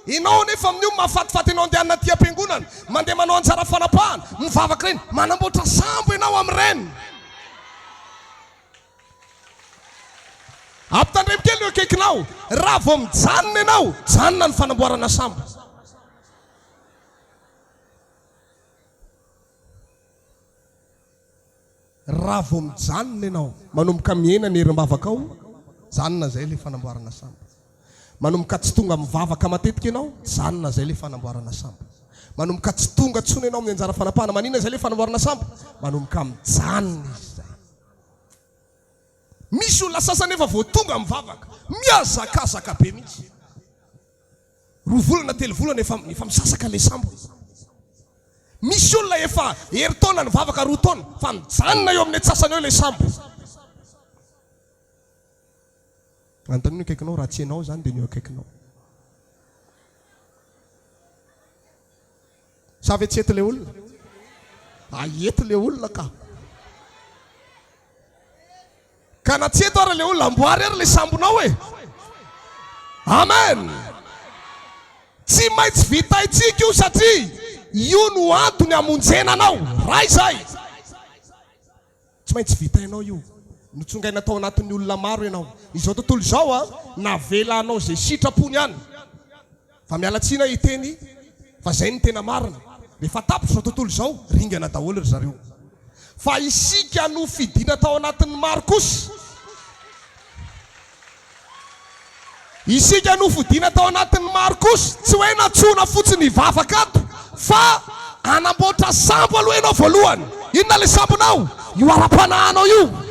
Ianao nefa amin'io mahafatifaty anao andeha anaty am-piangonana, mandeha manao anjara fanapahana, mivavaka reny, manamboatra sambo ianao amin'ireny. Ampitandremo kely eo akaikinao, raha vao mijanona ianao, janona ny fanamboarana sambo. Raha vao mijanona ianao, manomboka miena ny herim-bavaka ao, janona zay le fanamboarana sambo. Manomboka tsy tonga mivavaka matetika ianao, janona zay le fanamboarana sambo. Manomboka tsy tonga tsony ianao amin'ny anjara fanapahana, manina zay le fanamboarana sambo? Manomboka mijanona izy zay. Misy olona sasany efa vao tonga mivavaka, miazakazaka be mihitsy. 2 volana 3 volana efa misasaka le sambo. Misy olona efa herintaona nivavaka 2 taona, fa mijanona eo amin'ny atsasany eo le sambo. Antaniny akaikinao raha tsy ianao zany dia ny akaikinao. Sa ve tsy eto le olona? Aeto le olona ka. Ka na tsy eto ary le olona, amboary ary le sambonao e. Amen. Tsy maintsy vitaitsika io satria io no antony hamonjena anao. Ray zay. Tsy maintsy vitainao io. Notsongaina tao anatin'ny olona maro ianao. Izao tontolo izao navela anao zay sitrapony ihany. Fa mialatsina iteny fa zay ny tena marina. Rehefa tapitra izao tontolo izao, ringana daholo ry zareo. Fa isika no fidiana tao anatin'ny maro kosa. Isika no fidiana tao anatin'ny maro kosa. Tsy hoe natsona fotsiny hivavaka ato, fa anamboatra sambo aloha ianao voalohany. Inona le sambonao? Io ara-panahanao io.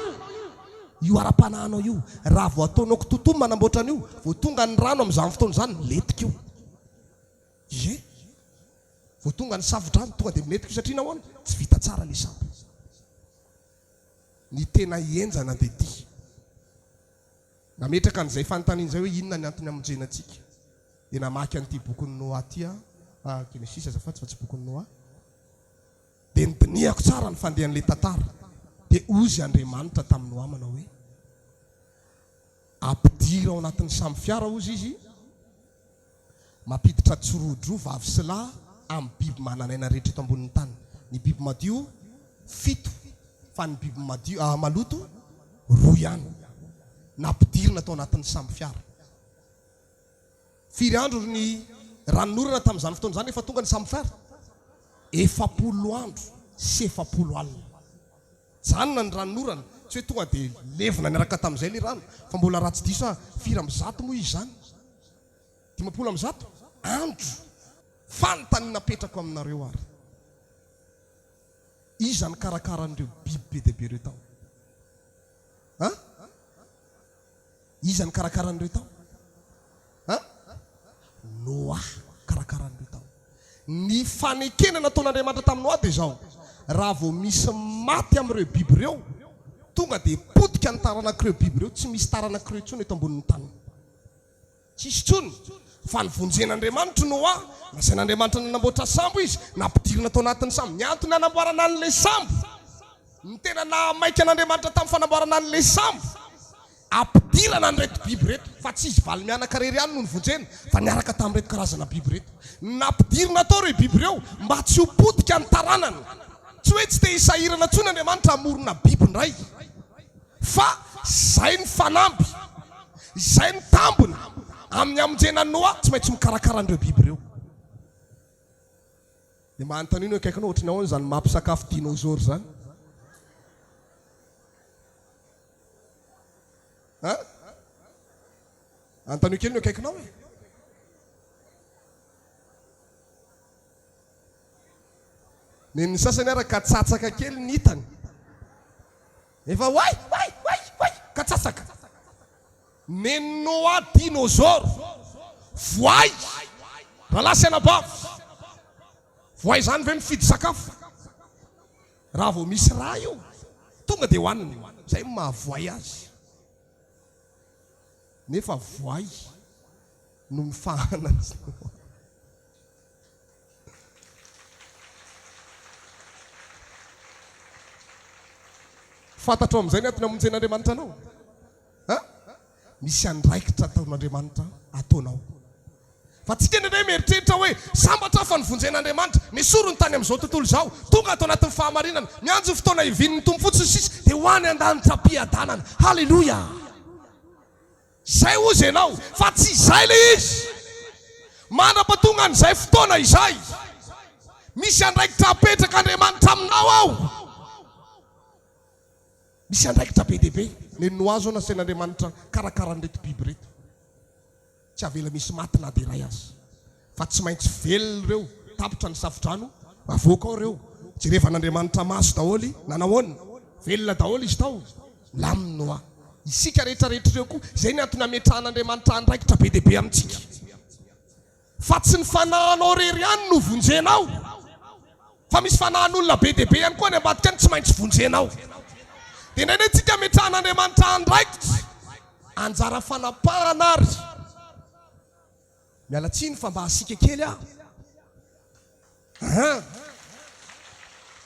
Io ara-panahanao io. Raha vao ataonao kitotomo manamboatra an'io, vao tonga ny rano amin'izany fotoana izany, miletika io. Ie. Vao tonga ny savodrano, tonga dia miletika io satria nahoana? Tsy vita tsara le sambo. Ny tena hienjana dia ty. Nametraka an'izay fanontaniana izay hoe inona ny antony hamonjena antsika. Dia namaky an'ity bokin'ny Noa ty Genesis azafatsy fa tsy bokin'ny Noa. Dia nidiniako tsara ny fandehan'ilay tantara. Dia ozy Andriamanitra tamin'ny Noa manao hoe ampidira ao anatin'ny sambo fiara ozy izy, mampiditra tsirodro vavy sy lahy amin'ny biby mananaina rehetra eto ambonin'ny tany. Ny biby madio 7, fa ny biby madio maloto 2 ihany. Nampidirina tao anatin'ny sambo fiara. 4 andro ny ranonorana tamin'izany fotoana izany efa tonga ny sambo fiara. 40 andro sy 40 alina. Janona ny ranonorana, tsy hoe tonga dia levona niaraka tamin'izay le rano, fa mbola raha tsy diso 4 moa izy zany. 500 andro fanontany napetrako aminareo ary. Iza ny karakaran'ireo biby be dia be ireo tao? Iza ny karakaran'ireo tao? Noa karakaran'ireo tao. Ny fanekena nataon'Andriamanitra tamin'ny Noa dia izao. Raha vao misy maty amin'ireo biby ireo, tonga dia potika ny taranak'ireo biby ireo, tsy misy taranak'ireo intsony eto ambonin'ny tany. Tsisy intsony. Fa nivonjen'Andriamanitra Noa, nasain'Andriamanitra nanamboatra sambo izy, nampidirina tao anatin'ny sambo. Ny antony hanamboarana an'ilay sambo ny tena namaika an'Andriamanitra tamin'ny fanamboarana an'ilay sambo ampidirana an'ireto biby reto fa tsy izy valy mianakarery ihany no nyvonjena fa niaraka tamin'ireto karazana biby reto nampidirina atao reo biby reo mba tsy ho potika ny taranany tsy hoe tsy te hisahirana tsony Andriamanitra amorona bibindray fa zay ny fanamby zay ny tambony amin'ny amonjena Noa tsy maintsy mikarakara an'ireo biby reo. Dia manontany ino akaikinao ohatry ny ahoana zany mampisakafo dinosaure zany? Anontany kely ino akaikinao e? Ny sasany ara ka tsatsaka kely ny hitany efa way ka tsatsaka. Ny Noa dinosaure voay raha lasy anabavy voay zany ve mifidy sakafo raha vao misy raha io tonga dia hoaniny zay mahavoay azy nefa voay no mifahana azy. Fantatro amin'izay ny antony amonjen'Andriamanitra anao misy andraikitra ataon'Andriamanitra ataonao fa tsika indray mieritreritra hoe sambatra fa nivonjen'Andriamanitra misoro ny tany amin'izao tontolo izao tonga atao anatin'ny fahamarinana mianjo fotoana hivinin'ny tombo fotsiny sisa dia hoany an-danitra mpiadanana. Halleloia, zay ozy ianao fa tsy izay le izy manam-patonga an'izay fotoana izay misy andraikitra apetraka Andriamanitra aminao ao, misy andraikitra be dehibe. Ny Noa zao nasain'Andriamanitra karakaran'ireto biby reto tsy avela misy maty na dia iray azy fa tsy maintsy velona reo tapitra ny safodrano avoaka ao reo jerevan'Andriamanitra maso daholy nanahoana velona daholy izy tao laminy Noa. Isika rehetrarehetra reo koa zay ny antony ametrahan'Andriamanitra andraikitra be dehibe amintsika fa tsy ny fanahanao rery ihany no vonjenao fa misy fanahan'olona be dehibe ihany koa ny ambadika any tsy maintsy vonjenao. Dia indraindray tsika metrahan'Andriamanitra andraikitra anjara fanapahana ary miala tsiny fa mba asika kely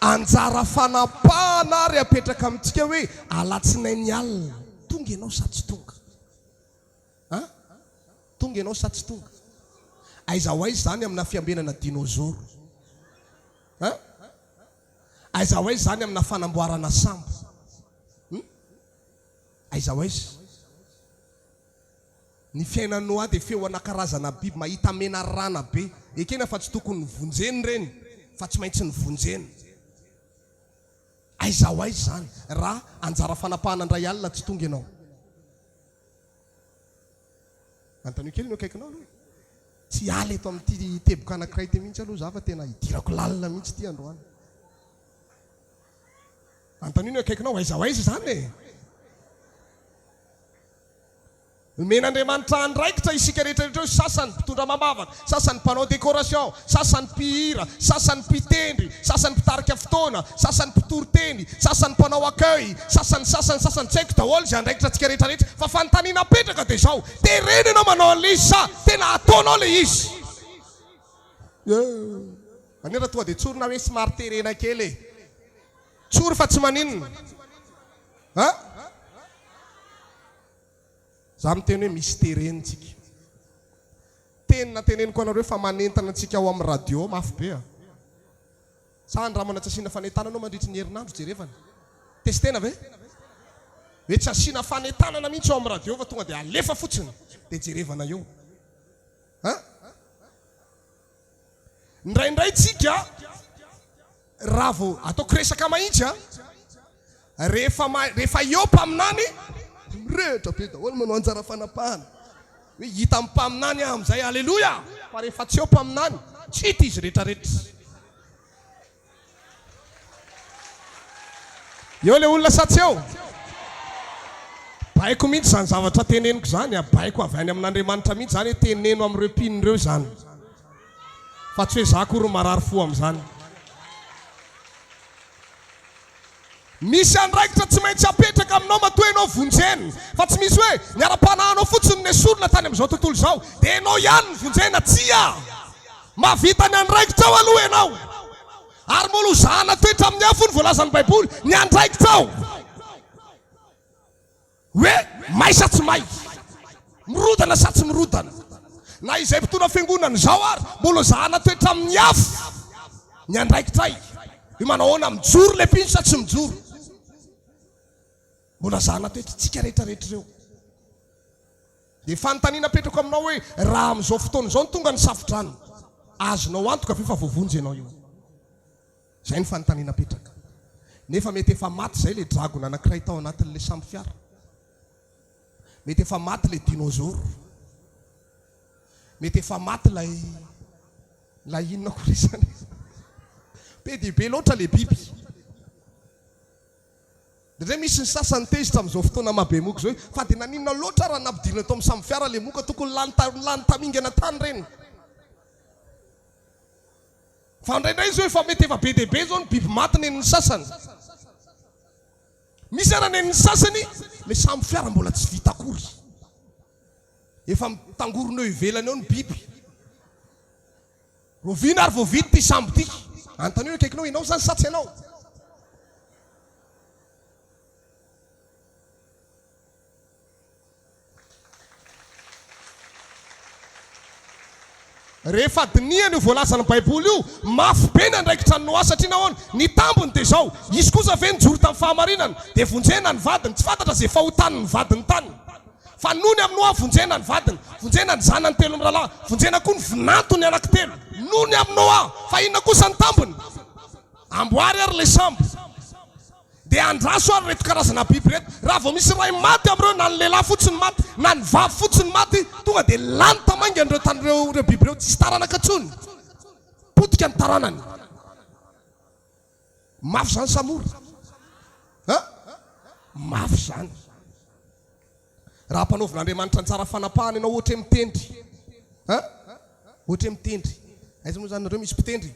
anjara fanapahana ary apetraka amintsika hoe alatsinainy alina tonga ianao sa tsy tonga tonga ianao sa tsy tonga. Aiza ho aiza zany amina fiambenana dinosaure aiza ho aiza zany amina fanamboarana sambo aiza ho aiza. Ny fiainan'ny Noa dia feo anakarazana biby mahita mena rana be ekena fa tsy tokony vonjeny reny fa tsy maintsy ny vonjeny. Aiza ho aiza zany raha anjara fanapahana andray alina tsy tonga ianao. Antanio kely no akaikinao aloha tsy ala eto amin'ity teboka anankiray ty mihitsy aloha za fa tena hidirako lalina mihitsy ty androany. Antanio no akaikinao aiza ho aiza zany e. Men'Andriamanitra andraikitra isika rehetrarehetra, sasany mpitondra mamavaka, sasany mpanao décoration, sasany mpihira, sasany mpitendry, sasany mpitarika fotoana, sasany mpitoroteny, sasany mpanao accueil, sasany tsy haiko daholo izay andraikitra antsika rehetrarehetra fa fanontaniana apetraka dia izao terenenao manao an'ilay izy sa tena ataonao le izy. Anera tonga dia tsorona hoe somary terena kely e, tsory fa tsy maninona za miteny hoe misy terenitsika. Tenina teneniko anareo fa manentana antsika ao amin'ny radio mafy be sa ny raha manatsasiana fanentana anao mandritry ny herinandro jerevana testena ve hoe tsy asiana fanentanana mihitsy ao amin'ny radio fa tonga dia alefa fotsiny dia jerevana eo. Indraindray tsika raha vao ataoko resaka mahitsy rehefa eo mpaminany rehetra be daholo manao anjara fanapahana hoe hita amin'ny mpaminany amin'izay. Alleluia. Fa rehefa tsy eo mpaminany tsy hita izy rehetrarehetra. Eo le olona sa tsy eo? Baiko mihitsy zany zavatra teneniko zany, baiko avy any amin'Andriamanitra mihitsy zany teneno amin'ireo mpinireo zany fa tsy hoe za koa ro marary fo amin'izany. Misy andraikitra tsy maintsy apetraka aminao matoa ianao vonjeny fa tsy misy hoe niara-panahanao fotsiny ny esorona tany amin'izao tontolo izao dia ianao ihany ny vonjena. Tsia mahavita ny andraikitra ao aloha ianao Ary moa lozahana toetra amin'ny afo ny voalazan'ny baiboly ny andraiki tao hoe maisa tsy may, mirodana sa tsy mirodana. Na izay mpitona fiangonana zao ary mbola lozahana toetra amin'ny afo ny andraikitray io manahoana mijoro le mpino sa tsy mijoro. Mbola zahana toetra tsika rehetrarehetra ireo. Dia fanontaniana petrako aminao hoe raha amin'izao fotoana izao ny tonga ny safodrano, azonao antoka ve fa voavonjy ianao io? Zay ny fanontaniana petraka. Nefa mety efa maty zay le dragona anankiray tao anatin'le samby fiara. Mety efa maty le dinosaure. Mety efa maty la inona korizany. Be dia be loatra le biby. Dia misy ny sasany tezitra amin'izao fotoana mabe moka zao fa dia naninona loatra raha nampidirina tao amin'ny samby fiara le moka tokony lany tamingana tany reny. Fa indraindray izy hoe efa mety efa be dia be zao ny biby maty nen'ny sasany. Misy ara nen'ny sasany le samby fiara mbola tsy vita akory. Efa mitangorona eo ivelany eo ny biby. Roviana ary voavidy ty samby ty. Anontany hoe kaikinao ianao zany sa tsy ianao? Rehefa dinihany io voalazana baiboly io mafy be ny andraikitranonao azy satria nahoana ny tambony dia zao izy kosa ve nijoro tamin'ny fahamarinana dia vonjena ny vadiny, tsy fantatra zay fahotany ny vadiny tany. Fa nony aminao vonjena ny vadiny, vonjena ny zanany telo amin'ny rahalahy, vonjena koa ny vinantony anankitelo, nony aminao fa inona kosa ny tambony? Amboary ary le sambo. Dia andraso ary reto karazana biby reto. Raha vao misy ray maty amin'ireo, na ny lehilahy fotsiny maty na ny vavy fotsiny maty, tonga dia lany tamainga an'ireo tan'ireo biby ireo, tsisy taranaka intsony. Potika ny taranany. Mafy zany samora. Mafy zany. Raha mpanaovin'Andriamanitra ny tsara fanapahana ianao ohatra mitendry. Ohatra mitendry. Aiza moa zany nareo misy mpitendry?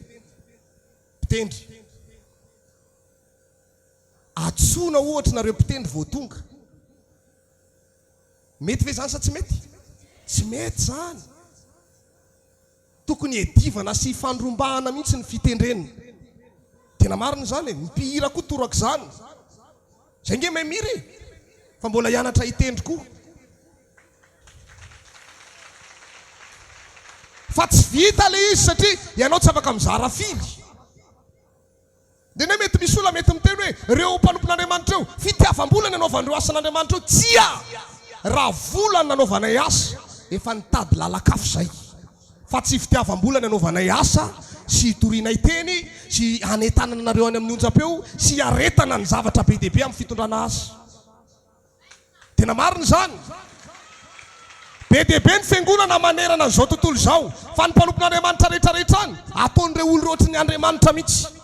Mpitendry. Atsona ohatra nareo mpitendry vao tonga. Mety ve zany sa tsy mety? Tsy mety zany. Tokony edivana sy fandrombahana mihitsy ny fitendreny. Tena marina zany, mipihira koa toraka zany. Zay nge memiry fa mbola hianatra hitendry koa. Fa tsy vita le izy satria ianao tsy afaka mizara firy. Dia ne mety misy olona mety miteny hoe reo mpanompon'Andriamanitra eo fitiavam-bola ny anaovandreo asan'Andriamanitra eo. Tsia! Raha vola ny anaovanay asa efa nitady lalakafo zay. Fa tsy fitiavam-bola ny anaovanay asa sy hitorianay teny sy hanetanana nareo any amin'ny onjam-peo sy haretana ny zavatra be dia be amin'ny fitondrana asa. Tena marina zany. Be dia be ny fiangonana manerana an'izao tontolo izao. Fa ny mpanompon'Andriamanitra rehetrarehetra any ataon'ireo olona ohatry ny Andriamanitra mihitsy.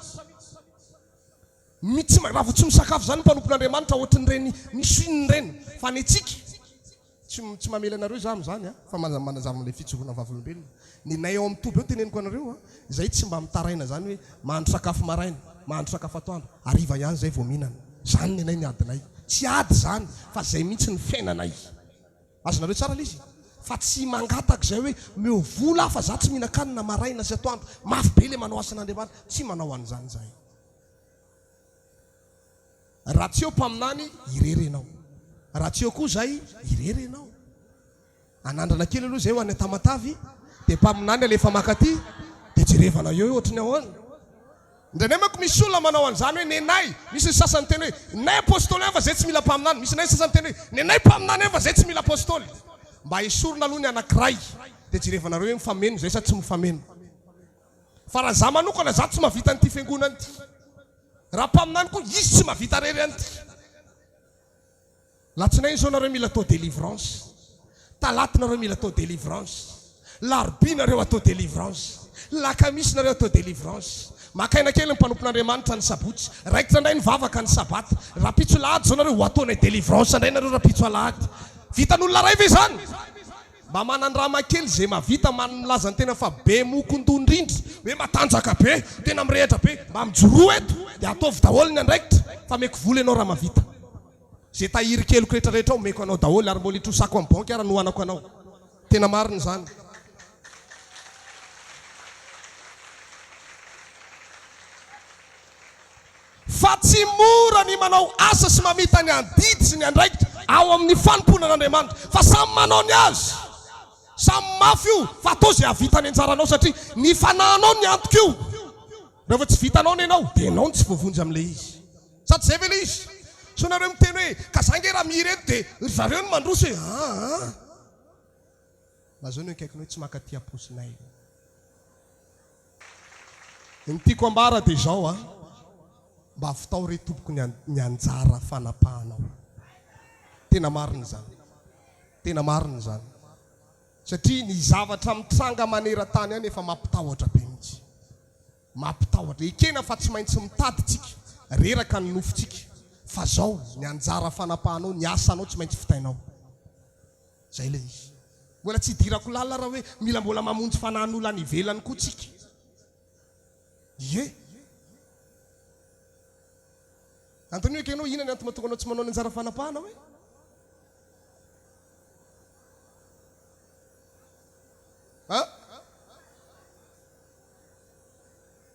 Mitsy raha vao tsy misakafo zany mpanompon'Andriamanitra ohatran'ireny misoininy ireny. Fa ny antsika tsy mamela anareo za amin'izany fa manazava amin'ilay fitsaboana vavolombelona. Ny nay ao amin'ny toby eo teneniko anareo zay tsy mba mitaraina zany hoe mahandro sakafo maraina, mahandro sakafo atoandro, hariva ihany zay vao mihinana. Zany ny nay ny adinay. Tsy ady zany fa zay mihitsy ny fiainanay. Azonareo tsara lizy? Fa tsy mangataka zay hoe meo vola fa za tsy mihinan-kanina maraina sy atoandro. Mafy be le manao asan'Andriamanitra. Tsy manao an'izany zay. Raha tsy eo mpaminany irery ianao. Raha tsy eo koa zay irery ianao. Anandrana kely aloha zay ho any Tamatavy dia mpaminany alefa makaty dia jerevana eo ohatrany ahoana. Indray manko misy olona manao an'izany hoe nenay, misy sasany teny hoe nay apôstôly fa zay tsy mila mpaminany, misy nay sasany teny hoe nenay mpaminany fa zay tsy mila apôstôly. Mba esorina aloha ny anankiray dia jerevanareo hoe mifameno zay sa tsy mifameno. Fa raha za manokana za tsy mahavita an'ity fiangonana ity. Raha mpaminany koa izy tsy mahavita rery an'ity. Latsinainy zao nareo mila atao délivrance. Talaty nareo mila atao délivrance. Larobia nareo atao délivrance. Lakamisy nareo atao délivrance. Makaina kely ny mpanompon'Andriamanitra ny sabotsy. Raikitra indray ny vavaka ny sabata. Raha pitso alahady zao nareo ho ataonay délivrance indray nareo raha pitso alahady. Vitan'olona ray ve zany? Mba manandrama kely zay mahavita manolaza ny tena fa be mokondondrindry hoe matanjaka be, tena mirehatra be, mba mijoro eto dia ataovy daholo ny andraikitra fa meko vola ianao raha mahavita. Zay tahiry keliko rehetrarehetra ao meko anao daholo ary mbola itrosako amin'ny banky ary nohanako anao. Tena marina zany. fa tsy mora ny manao asa sy mamita ny andidy sy ny andraikitra ao amin'ny fanomponan'Andriamanitra, fa samy manao ny azy, samy mafy io, fa atao zay havita ny anjaranao, satria ny fanahinao ny antoka io. Rehefa tsy vitanao ny ianao dia ianao tsy voavonjy amin'ilay izy, sady zay ve le izy. So nareo miteny hoe ka zange raha mireto dia zareo no mandroso hoe mba zao ny akaiky hoe tsy makaty aposinay. Ny tiako ambara dia zao mba avitao re tompoko ny anjara fanapahanao. Tena marina zany, tena marina zany, satria ny zavatra mitranga maneran-tany any efa mampitahotra be mihitsy, mampitahotra. Ekena fa tsy maintsy mitady tsika, reraka ny nofotsika, fa zao ny anjara fanapahanao, ny asanao tsy maintsy fitainao. Zay le izy. Mbola tsy dirako lalina raha hoe mila mbola mamonjy fanahin'olona any ivelany koa tsika. Antony hoe kenao inona ny antony mahatonga anao tsy manao ny anjara fanapahanao hoe?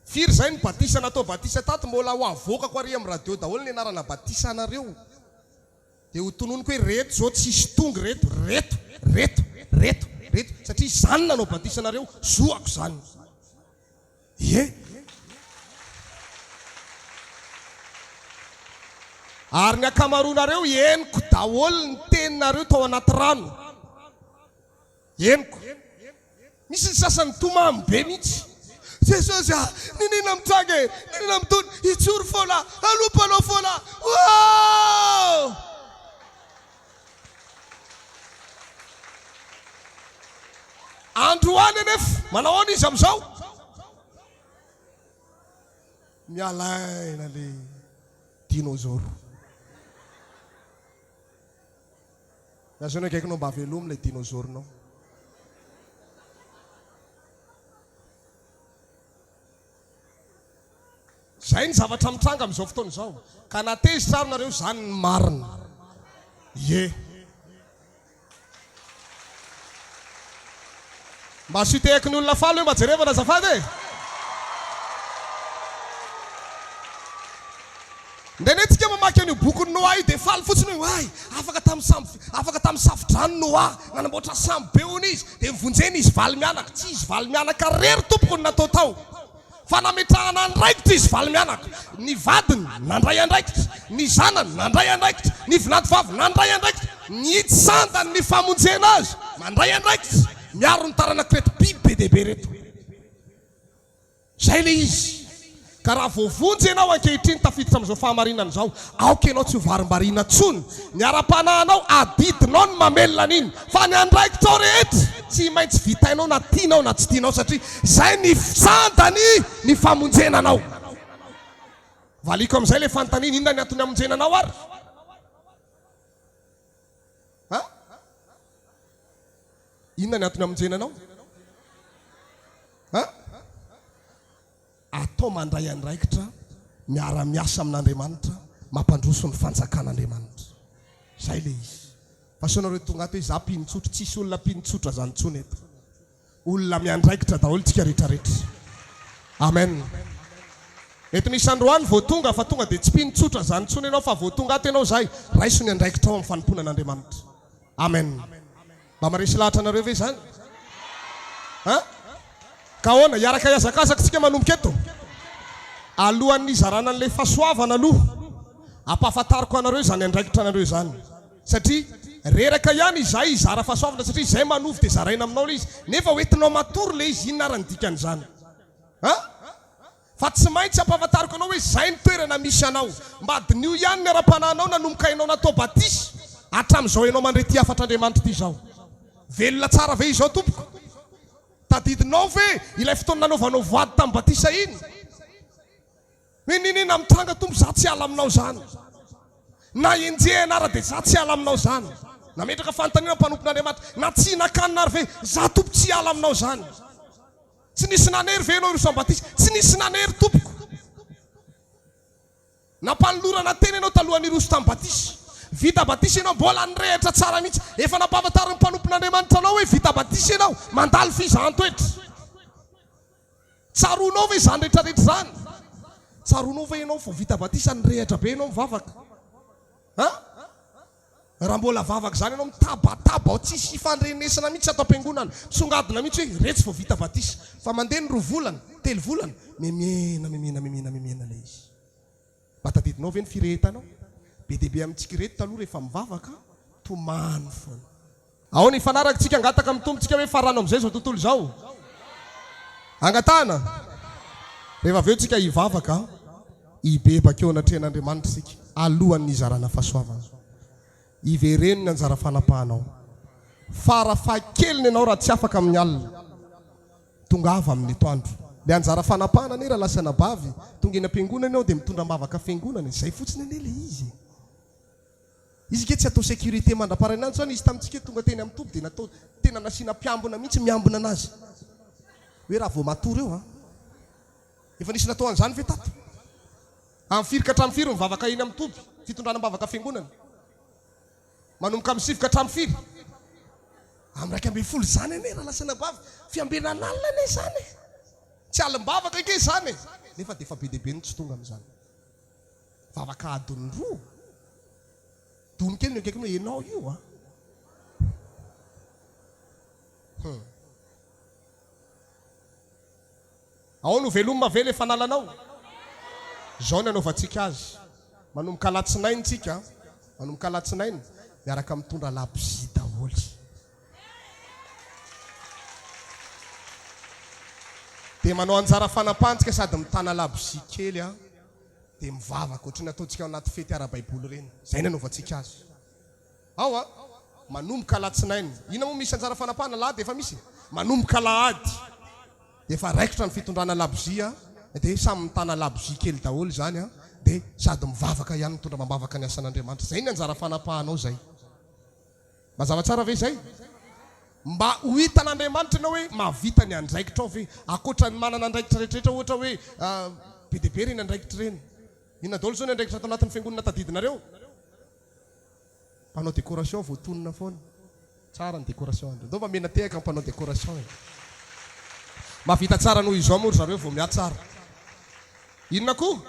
Firy zay ny batisa natao batisa tato, mbola ho avokako ary amin'ny radio daholo ny anarana batisa anareo. Dia ho tononiko hoe reto zao tsisy tonga, reto, satria zany nanao batisa anareo, zoako zany. Ary ny akamaroanareo eniko daholo ny teninareo tao anaty rano. Eniko. Misy ny sasany tomamy be mihitsy. Jesosy ninina mitrange, ninina mitony, itsoro fola, alopalao fola. Androany anefa manao ahoana izy amin'izao? Mialaina le dinosaure. Nazao ny akaikinao mba velomo le dinosaure-nao. Zay ny zavatra mitranga amin'izao fotoana izao. Ka nateza tsara nareo zany ny marina. Mba sitehako ny olona falo hoe mba jerevana azafady e. Ndenetsika mamaky an'io boky Noa io dia faly fotsiny hoe ay afaka tamin'ny safidrano Noa nanamboatra sambo be hono izy dia mivonjeny izy valy mianaka. Tsy izy valy mianaka rery tompoko ny natao tao, fa nametrahana andraikitra izy valy mianaka. Ny vadiny nandray andraikitra, ny zanany nandray andraikitra, ny vinady vavy nandray andraikitra, ny sandany ny famonjena azy mandray andraikitra. Miaro ny taranaka reto biby be dehibe reto. Zay le izy. Ka raha voavonjy ianao ankehitriny tafiditra amin'izao fahamarinana izao, aoka ianao tsy ho varim-bariana tsony. Ny ara-panahinao adidinao ny mamelona an'iny, fa ny andraikitra rehetra tsy maintsy vitainao na tianao na tsy tianao, satria zay ny sandany ny famonjenanao. Valiko amin'izay le fanontaniana, inona ny antony hamonjenanao ary? Inona ny antony hamonjenanao? Atao mandray andraikitra, miara-miasa amin'Andriamanitra, mampandroso ny fanjakan'Andriamanitra. Zay le izy. Fa sonareo tonga ato hoe za mpinotsotra, tsisy olona mpinotsotra zany tsony eto. Olona miandraikitra daholo tsika rehetrarehetra. Amen. Mety misy androany vao tonga fa tonga dia tsy mpinotsotra zany tsony ianao, fa vao tonga ato ianao zay raiso ny andraikitra ao amin'ny fanomponan'Andriamanitra. Amen. Mba maresy lahatra anareo ve zany? Ka ahoana hiaraka hiazakazaka tsika manomboka eto? Alohan'ny zarana an'ilay fahasoavana aloha, ampahafantariko anareo zany andraikitra anareo zany, satria reraka ihany izay zara fahasoavana, satria izay manovy dia zaraina aminao le izy, nefa hoentinao matory le izy, inona ary ny dikan'izany? Fa tsy maintsy ampahafantariko anao hoe zay ny toerana misy anao, mba adinio ihany ny ara-panahinao nanomboka hainao natao batisy hatramin'izao ianao mandrety afatr'Andriamanitra ity zao. Velona tsara ve izao tompoko? Tadidinao ve ilay fotoana nanaovanao voady tamin'ny batisa iny? Hoe ninina mitranga tompo, za tsy ala aminao zany. Na enjehana ara dia za tsy ala aminao zany. Nametraka fanontaniana mpanompon'Andriamanitra, na tsy nakanina ary ve za tompo tsy ala aminao zany. Tsy nisy nanery ve ianao iroso batisa? Tsy nisy nanery tompoko. Nampanolorana teny ianao talohan'ny iroso tamin'ny batisa. Vita batisa ianao mbola nirehitra tsara mihitsy. Efa nampahafantariny mpanompon'Andriamanitra anao hoe vita batisa ianao, mandalo fiza antoetra. Tsaroanao ve zany rehetrarehetra zany? Tsaronao fa ianao vao vita batisa ny rehatra be ianao mivavaka. Raha mbola vavaka zany ianao mitabataba ao tsisy fandrenesana mihitsy atao am-piangonana. Songadina mihitsy hoe retsy vao vita batisa. Fa mandeha ny 2 volana, 3 volana, memena lay izy. Batadidinao ve ny firehetanao? Be dehibe amintsika reto taloha rehefa mivavaka, tomany foana. Ao ny fanarakantsika angataka mitombotsika hoe farano amin'izay zao tontolo zao. Angatana. Rehefa aveo tsika hivavaka, hibebaka eo anatrehan'Andriamanitra tsika alohan'ny izarana fahasoavana. Ivereno ny anjara fanapahanao. Farafahakeliny ianao raha tsy afaka amin'ny alina. Tongava amin'ny atoandro. Le anjara fanapahana ny raha lasana bavy, tonga eny am-piangonana ianao dia mitondra mavaka fiangonana. Izay fotsiny ane le izy. Izy ke tsy atao sécurité mandraparanany zany izy tamintsika tonga teny amin'ny toby dia natao tena nasiana mpiambina mihitsy miambina anazy. Hoe raha vao matory eo efa nisy natao an'izany ve tato? Amin'ny firika hatramin'ny firy mivavaka eny amin'ny toby, fitondrana mavaka fiangonana. Manomboka amin'ny 7 ka hatramin'ny firy. Amin'ny 1 zany ane raha lasana bavy, fiambenan'alina ane zany. Tsy alim-bavaka ke zany. Nefa dia efa be dehibe ny tsy tonga amin'izany. Vavaka adiny 2. Dony kely ny akaiky hoe ianao io Ao no velomina ve le fanalanao? Zao ny anaovantsika azy. Manomboka alatsinainy tsika, manomboka alatsinainy miaraka mitondra labozia daholo. Dia manao anjara fanapahantsika sady mitana labozia kely dia mivavaka ohatrany ataontsika anaty fety ara-baiboly reny. Zay ny anaovantsika azy. Ao manomboka alatsinainy. Ina moa misy anjara fanapahana lahady efa misy. Manomboka lahady dia efa raikitra ny fitondrana labozia dia samy mitana labozia kely daholo zany dia sady mivavaka ihany mitondra mambavaka ny asan'Andriamanitra. Zay ny anjara fanapahanao zay. Mazava tsara ve zay? Mba ho hitan'Andriamanitra ianao hoe mahavita ny andraikitra ao ve akoatra ny manana andraikitra rehetrarehetra ohatra hoe be dehibe reny andraikitra reny. Inona daholo zao ny andraikitra atao anatin'ny fiangonana tadidinareo? Mpanao décoration voatonona foana. Tsara ny décoration andreo. Ndao mamena tehaka ny mpanao décoration. Mahavita tsara noho izao moa zareo vao miahy tsara. Inona koa?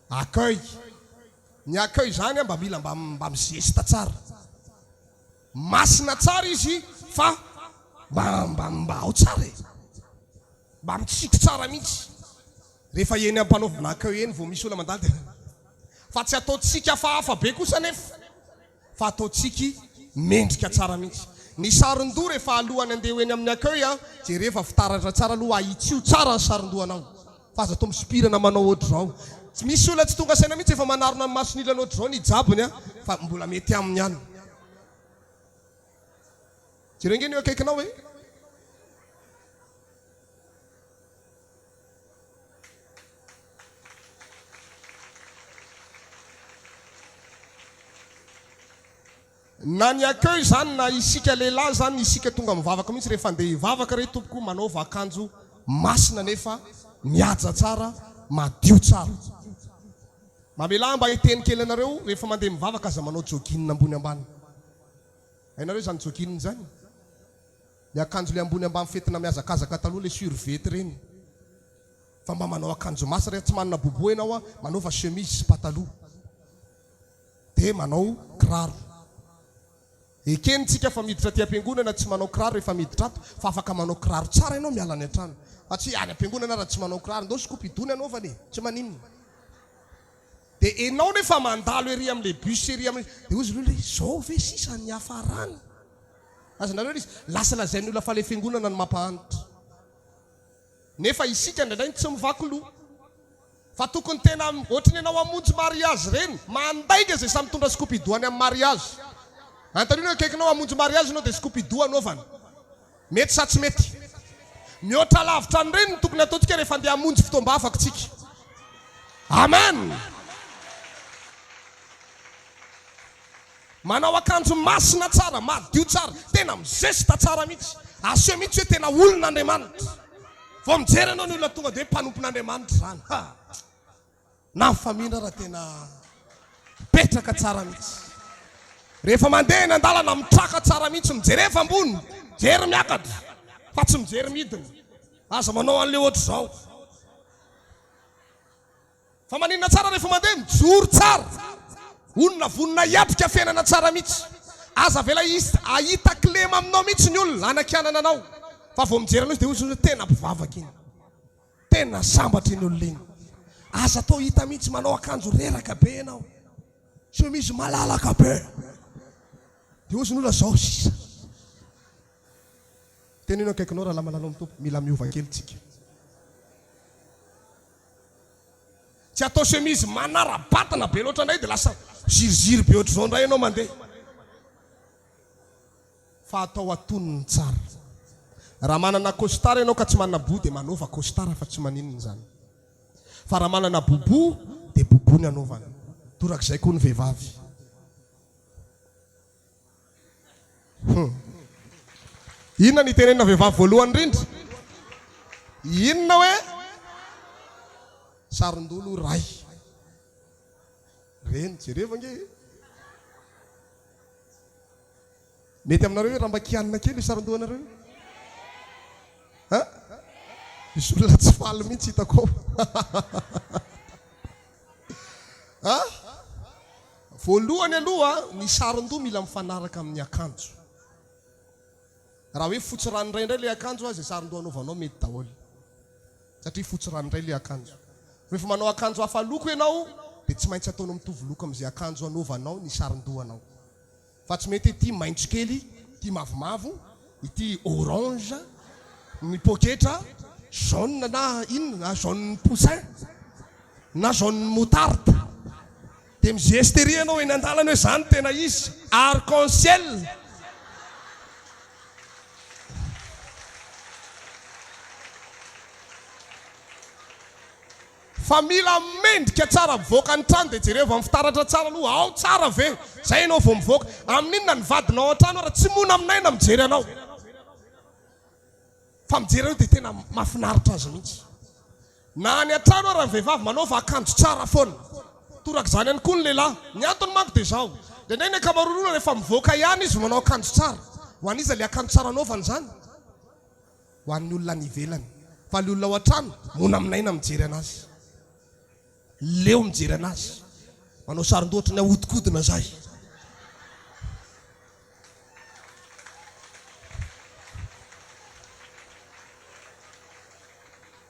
Accueil. Ny accueil zany mba mila mba mizesta tsara. Masina tsara izy fa mba ao tsara. Mba mitsiky tsara mihitsy. Rehefa eny ampanaovana accueil eny vao misy olona mandady. Fa tsy ataontsika hafahafa be kosa nefa. Fa ataontsika mendrika tsara mihitsy. Ny sarin-doha rehefa alohany andeha eny amin'ny accueil dia rehefa fitaratra tsara aloha ahitsio tsara ny sarin-dohanao. Fa aza atao misipirana manao ohatr' zao. Misy olona tsy tonga saina mihitsy efa manarona ny mason'ilana ohatr' zao ny jabony fa mbola mety aminy ihany. Jerengeny eo akaikinao hoe na ny accueil zany na isika lehilahy zany isika tonga mivavaka mihitsy rehefa andeha hivavaka re tompoko manaova akanjo masina nefa mihaja tsara, madio tsara. Mamelà mba hiteny kely anareo rehefa mandeha mivavaka aza manao jogging ambony ambany. Hainareo zany jogging zany? Le akanjo le ambony ambany fetina miazakazaka taloha le survety reny. Fa mba manao akanjo masina rehefa tsy manana bobo ianao manaova chemise sy pataloha. Dia manao kiraro. Ekentsika fa miditra aty am-piangonana tsy manao kiraro rehefa miditra ato fa afaka manao kiraro tsara ianao miala any an-trano. Fa tsy any am-piangonana raha tsy manao kiraro ndao skopidony anaovany tsy maninona. Dia enao nefa mandalo ery amin'le bus ery amin'ny dia ozy loha zao ve sisa ny hafarany. Azanareo izy lasa lazain'ny olona fa le fiangonana no mampahanitra. Nefa isika indraindray tsy mivaky loha. Fa tokony tena ohatrany ianao hamonjy mariage reny mandaika izay samy mitondra skopidoany amin'ny mariage. Antanino akaikinao hamonjy mariage anao dia skopido anaovany. Mety sa tsy mety? Mihoatra lavitra an'ireny tokony ataontsika rehefa andeha hamonjy fotoamba afaka tsika. Amen. Manao akanjo masina tsara, madio tsara, tena mizesta tsara mihitsy. Aseho mihitsy hoe tena olon'Andriamanitra. Vao mijery anao ny olona tonga dia hoe mpanompon'Andriamanitra zany. Na famina raha tena petraka tsara mihitsy. Rehefa mandeha eny an-dalana mitraka tsara mihitsy, mijery efa ambony, mijery miakatra, fa tsy mijery midina. aza manao an'le ohatr' zao. Fa maninona tsara rehefa mandeha mijoro tsara, onona vonona hiatrika fiainana tsara mihitsy. Aza vela ahita klema aminao mihitsy ny olona anakianana anao, fa vao mijery anao izy dia ozy tena mpivavaka iny, tena sambatra iny olona iny. Aza atao hita mihitsy manao akanjo reraka be ianao, chemise malalaka be, dia ozy ny olona zao sisa. Tena ino akaikinao raha lamalala amin'ny tompo, mila miova kely tsika. Tsy atao chemise manara-batana be loatra indray dia lasa ziriziry be ohatr'izao indray ianao mandeha. Fa atao atonony tsara. Raha manana costard ianao ka tsy manana boho dia manaova costard fa tsy maninona zany. Fa raha manana bobo dia bobo ny anaovana. Torak'izay koa ny vehivavy. Inona ny tenenina vehivavy voalohany indrindra? Inona hoe? Sarindolo ray. Reny jereva nge. Mety aminareo raha mba kianina kely sarindoanareo? Ha? Misy olona tsy faly mihitsy hitako. Ha? Voalohany aloha ny sarindoha mila mifanaraka amin'ny akanjo. Raha hoe fotsy ranoray indray le akanjo azy sarindoha anaovanao mety daholo. Satria fotsy ranoray le akanjo. Rehefa manao akanjo hafa loko ianao dia tsy maintsy ataonao mitovy loko amin'izay akanjo anaovanao ny sarindohanao. Fa tsy mety ity maitso kely, ity mavomavo, ity orange, ny poketra, jaune na inona, jaune poussin, na jaune moutarde. Dia mizestery ianao eny an-dalana hoe zany tena izy, arc-en-ciel. Fa mila mendrika tsara mivoaka ny trano dia jereva amin'ny fitaratra tsara aloha, ao tsara ve? Zay ianao vao mivoaka. Amin'inona ny vadinao an-trano raha tsy mona aminay na mijery anao. Fa mijery anao dia tena mahafinaritra azy mihitsy. Na ny an-trano raha ny vehivavy manaova akanjo tsara foana. Torak'izany ihany koa ny lehilahy. Ny antony manko dia zao. Dia ndray ny ankamaroan'olona rehefa mivoaka ihany izy manao akanjo tsara. Ho an'iza ilay akanjo tsara anaovany zany? Ho an'ny olona any ivelany. Fa ny olona ao an-trano mona aminay na mijery anazy. Leo mijery anazy. Manao sarindoha ohatran'ny ahodikodina zay.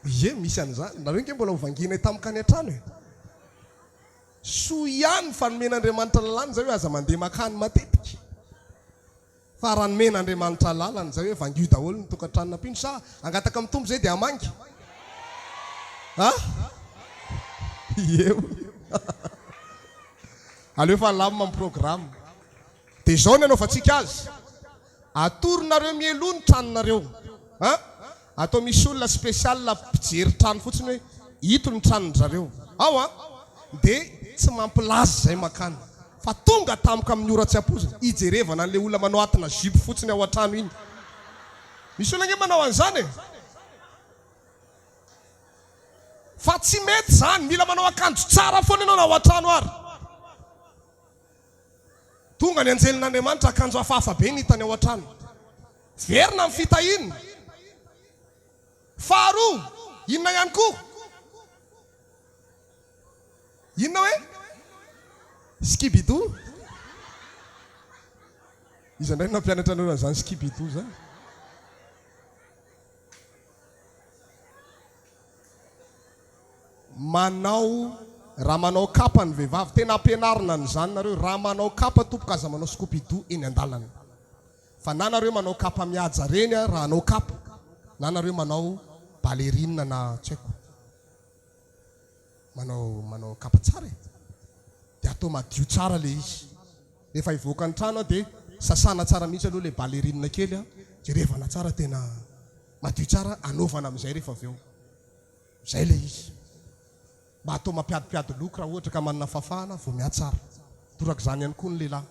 Ie, misy an'izany. Nareo nge mbola hovangina tamikany an-trano e. Soa ihany fanomen'Andriamanitra lalàna zay hoe aza mandeha makany matetika. Fa raha nomen'Andriamanitra lalàna zay hoe vangio daholo ny tokantranona pino sa angataka amin'ny tombo zay dia hamangy. Ha? Eo. Aleo fa lamina amin'ny programme. Dia zao ny anaovantsika azy. Atoronareo mieloha ny tranonareo. Ha? Atao misy olona spesiala mpijery trano fotsiny hoe ito ny tranonjareo. Ao a? Dia tsy mampilaza zay makany. Fa tonga tamika amin'ny ora-tsy-apozina. Ijerevana an'ilay olona manao atina zipo fotsiny ao an-trano iny. Misy olona nge manao an'izany e. Fa tsy mety zany, mila manao akanjo tsara foana ianao na ao an-trano ary. Tonga ny anjelin'Andriamanitra akanjo hafahafa be ny hitany ao an-trano. Verina amin'ny fitahiny. Faharoa, inona ihany koa? Inona hoe? Skibidou? Izy indray nampianatra anao an'izany skibidou zany. Manao, raha manao kapa ny vehivavy, tena ampianarina an'izany nareo. Raha manao kapa tompoka aza manao skibidou eny an-dalana. Fa na nareo manao kapa mihaja reny raha anao kapa, na nareo manao ballerine na tsy haiko. Manao kapa tsara e. Dia atao madio tsara le izy. Rehefa hivoaka ny trano dia sasana tsara mihitsy aloha le ballerine kely a. Jerevana tsara tena madio tsara, anaovana amin'izay rehefa avy eo. Zay le izy. Mba atao mampiadipiady loko raha ohatra ka manana fafana vao mihatsara. Torak'izany ihany koa ny lehilahy.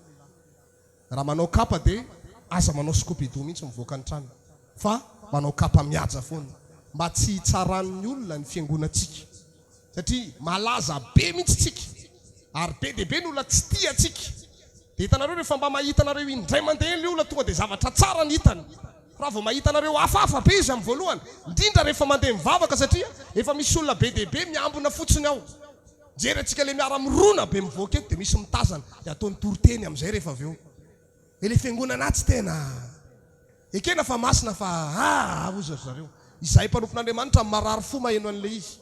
Raha manao kapa dia aza manao skibidou mihitsy mivoaka ny trano. Fa manao kapa mihaja foana. Mba tsy hitsaran'ny olona ny fiangonantsika. Satria malaza be mihitsy tsika. Ary be dia be ny olona tsy tia tsika. Dia hitanareo rehefa mba mahita nareo indray mandeha ny olona tonga dia zavatra tsara ny hitany. raha vao mahita anareo hafahafa be izy amin'ny voalohany, indrindra rehefa mandeha mivavaka satria efa misy olona be dehibe miambona fotsiny ao. Jery antsika le miara mirona be mivoaka eto dia misy mitazana dia ataony toroteny amin'izay rehefa avy eo. Ele fiangonana tsy tena ekena fa masina fa ozy zareo. Izay mpanompon'Andriamanitra marary fo maheno an'ilay izy.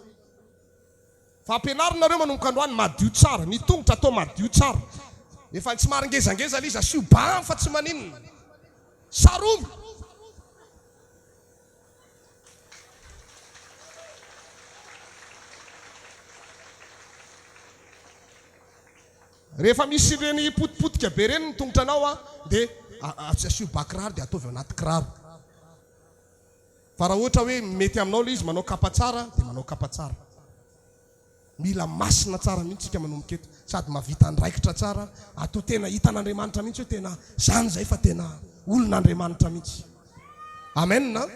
Fa ampianarina nareo manomboka androany madio tsara, ny tongotra atao madio tsara. Efa tsy maringezangeza ilay izy asio bam fa tsy maninona. Saromy. Rehefa misy ireny potipotika be reny ny tongotranao dia tsy asio bakiraro dia ataovy anaty kiraro. Fa raha ohatra hoe mety aminao ilay izy manao kapa tsara dia manao kapa tsara. Mila masina tsara mihitsy tsika manomboka eto, sady mahavita andraikitra tsara, atao tena hitan'Andriamanitra mihitsy hoe tena zany zay fa tena olon'Andriamanitra mihitsy. Amen na?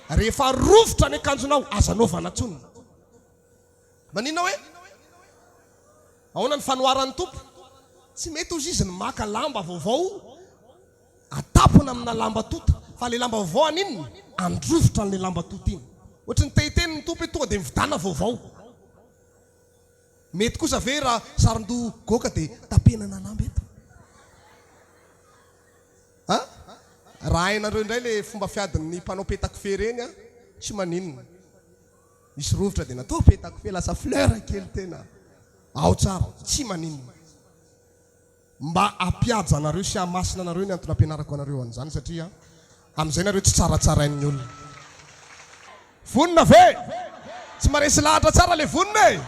Rehefa rovotra ny akanjonao azanaovana tsony. Maninona hoe? Ahoana ny fanoharan'ny tompo? Tsy mety ozy izy ny maka lamba vaovao atapona amina lamba tota, fa le lamba vaovao aninona? Androvotra n'le lamba tota iny. Ohatra ny tehiteny ny tompo tonga dia mividana vaovao. Mety kosa ve raha saron-doha goka dia tapenana lamba eto? Raha hainareo indray le fomba fiadin'ny mpanao petakofehy reny tsy maninona. Misy rovitra dia natao petakofehy lasa fleur kely tena. Ao tsara, tsy maninona. Mba apiaja anareo sy hamasina anareo ny antony ampianarako anareo an'izany satria amin'izay nareo tsy tsaratsarain'ny olona. Vonona ve? Tsy maresy lahatra tsara le vonona e?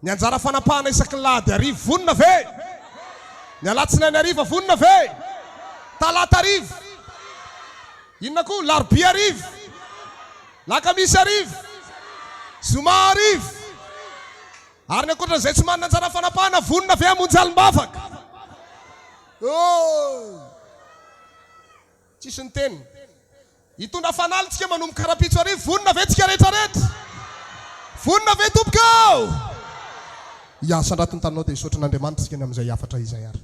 Ny anjara fanapahana isaky ny lahady arivo vonona ve? Ny alatsinainy arivo vonona ve? Talata arivo. Inona koa? Larobia arivo. Lakamisy arivo. Zoma arivo. Ary ny ankoatran'izay tsy manana anjara fanapahana vonona ve hamonjy alim-bavaka? Tsisy ny teny. Hitondra fanaly tsika manomboka karapitso arivo, vonona ve tsika rehetrarehetra? Vonona ve tompoko? Sandrato ny taninao dia hisaotra n'Andriamanitra tsika ny amin'izay hafatra izay ary.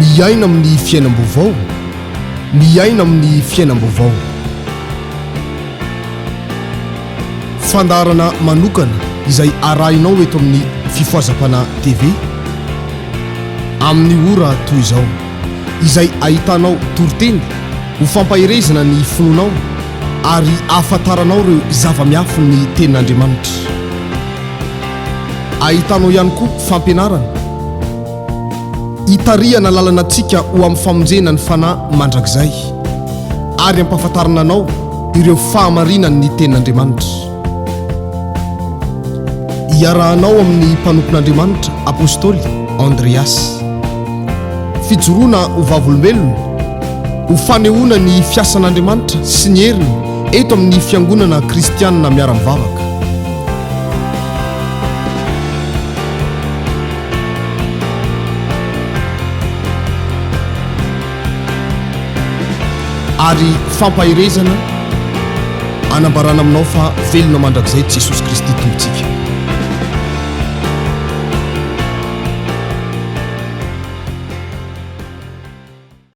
Miaina amin'ny fiainam-baovao, miaina amin'ny fiainam-baovao. Fandarana manokana izay arahinao eto amin'ny fifoazapana TV amin'ny ora toy izao, izay ahitanao toroteny ho fampahirezana ny finoanao ary ahafantaranao ireo zava-miafy ny tenin'Andriamanitra. Ahitanao ihany koa fampianarana hitarihana lalana antsika ho amin'ny famonjena ny fanahy mandrakizay ary ampahafantarana anao ireo fahamarinany ny tenin'Andriamanitra. Iarahanao amin'ny mpanompon'Andriamanitra apôstôly Andreas. Fijoroana ho vavolombelona, ho fanehoana ny fiasan'Andriamanitra sy ny heriny eto amin'ny fiangonana kristianina miara-mivavaka. Ary fampahirezana anambarana aminao fa velona mandrakizay Jesosy Kristy tompontsika.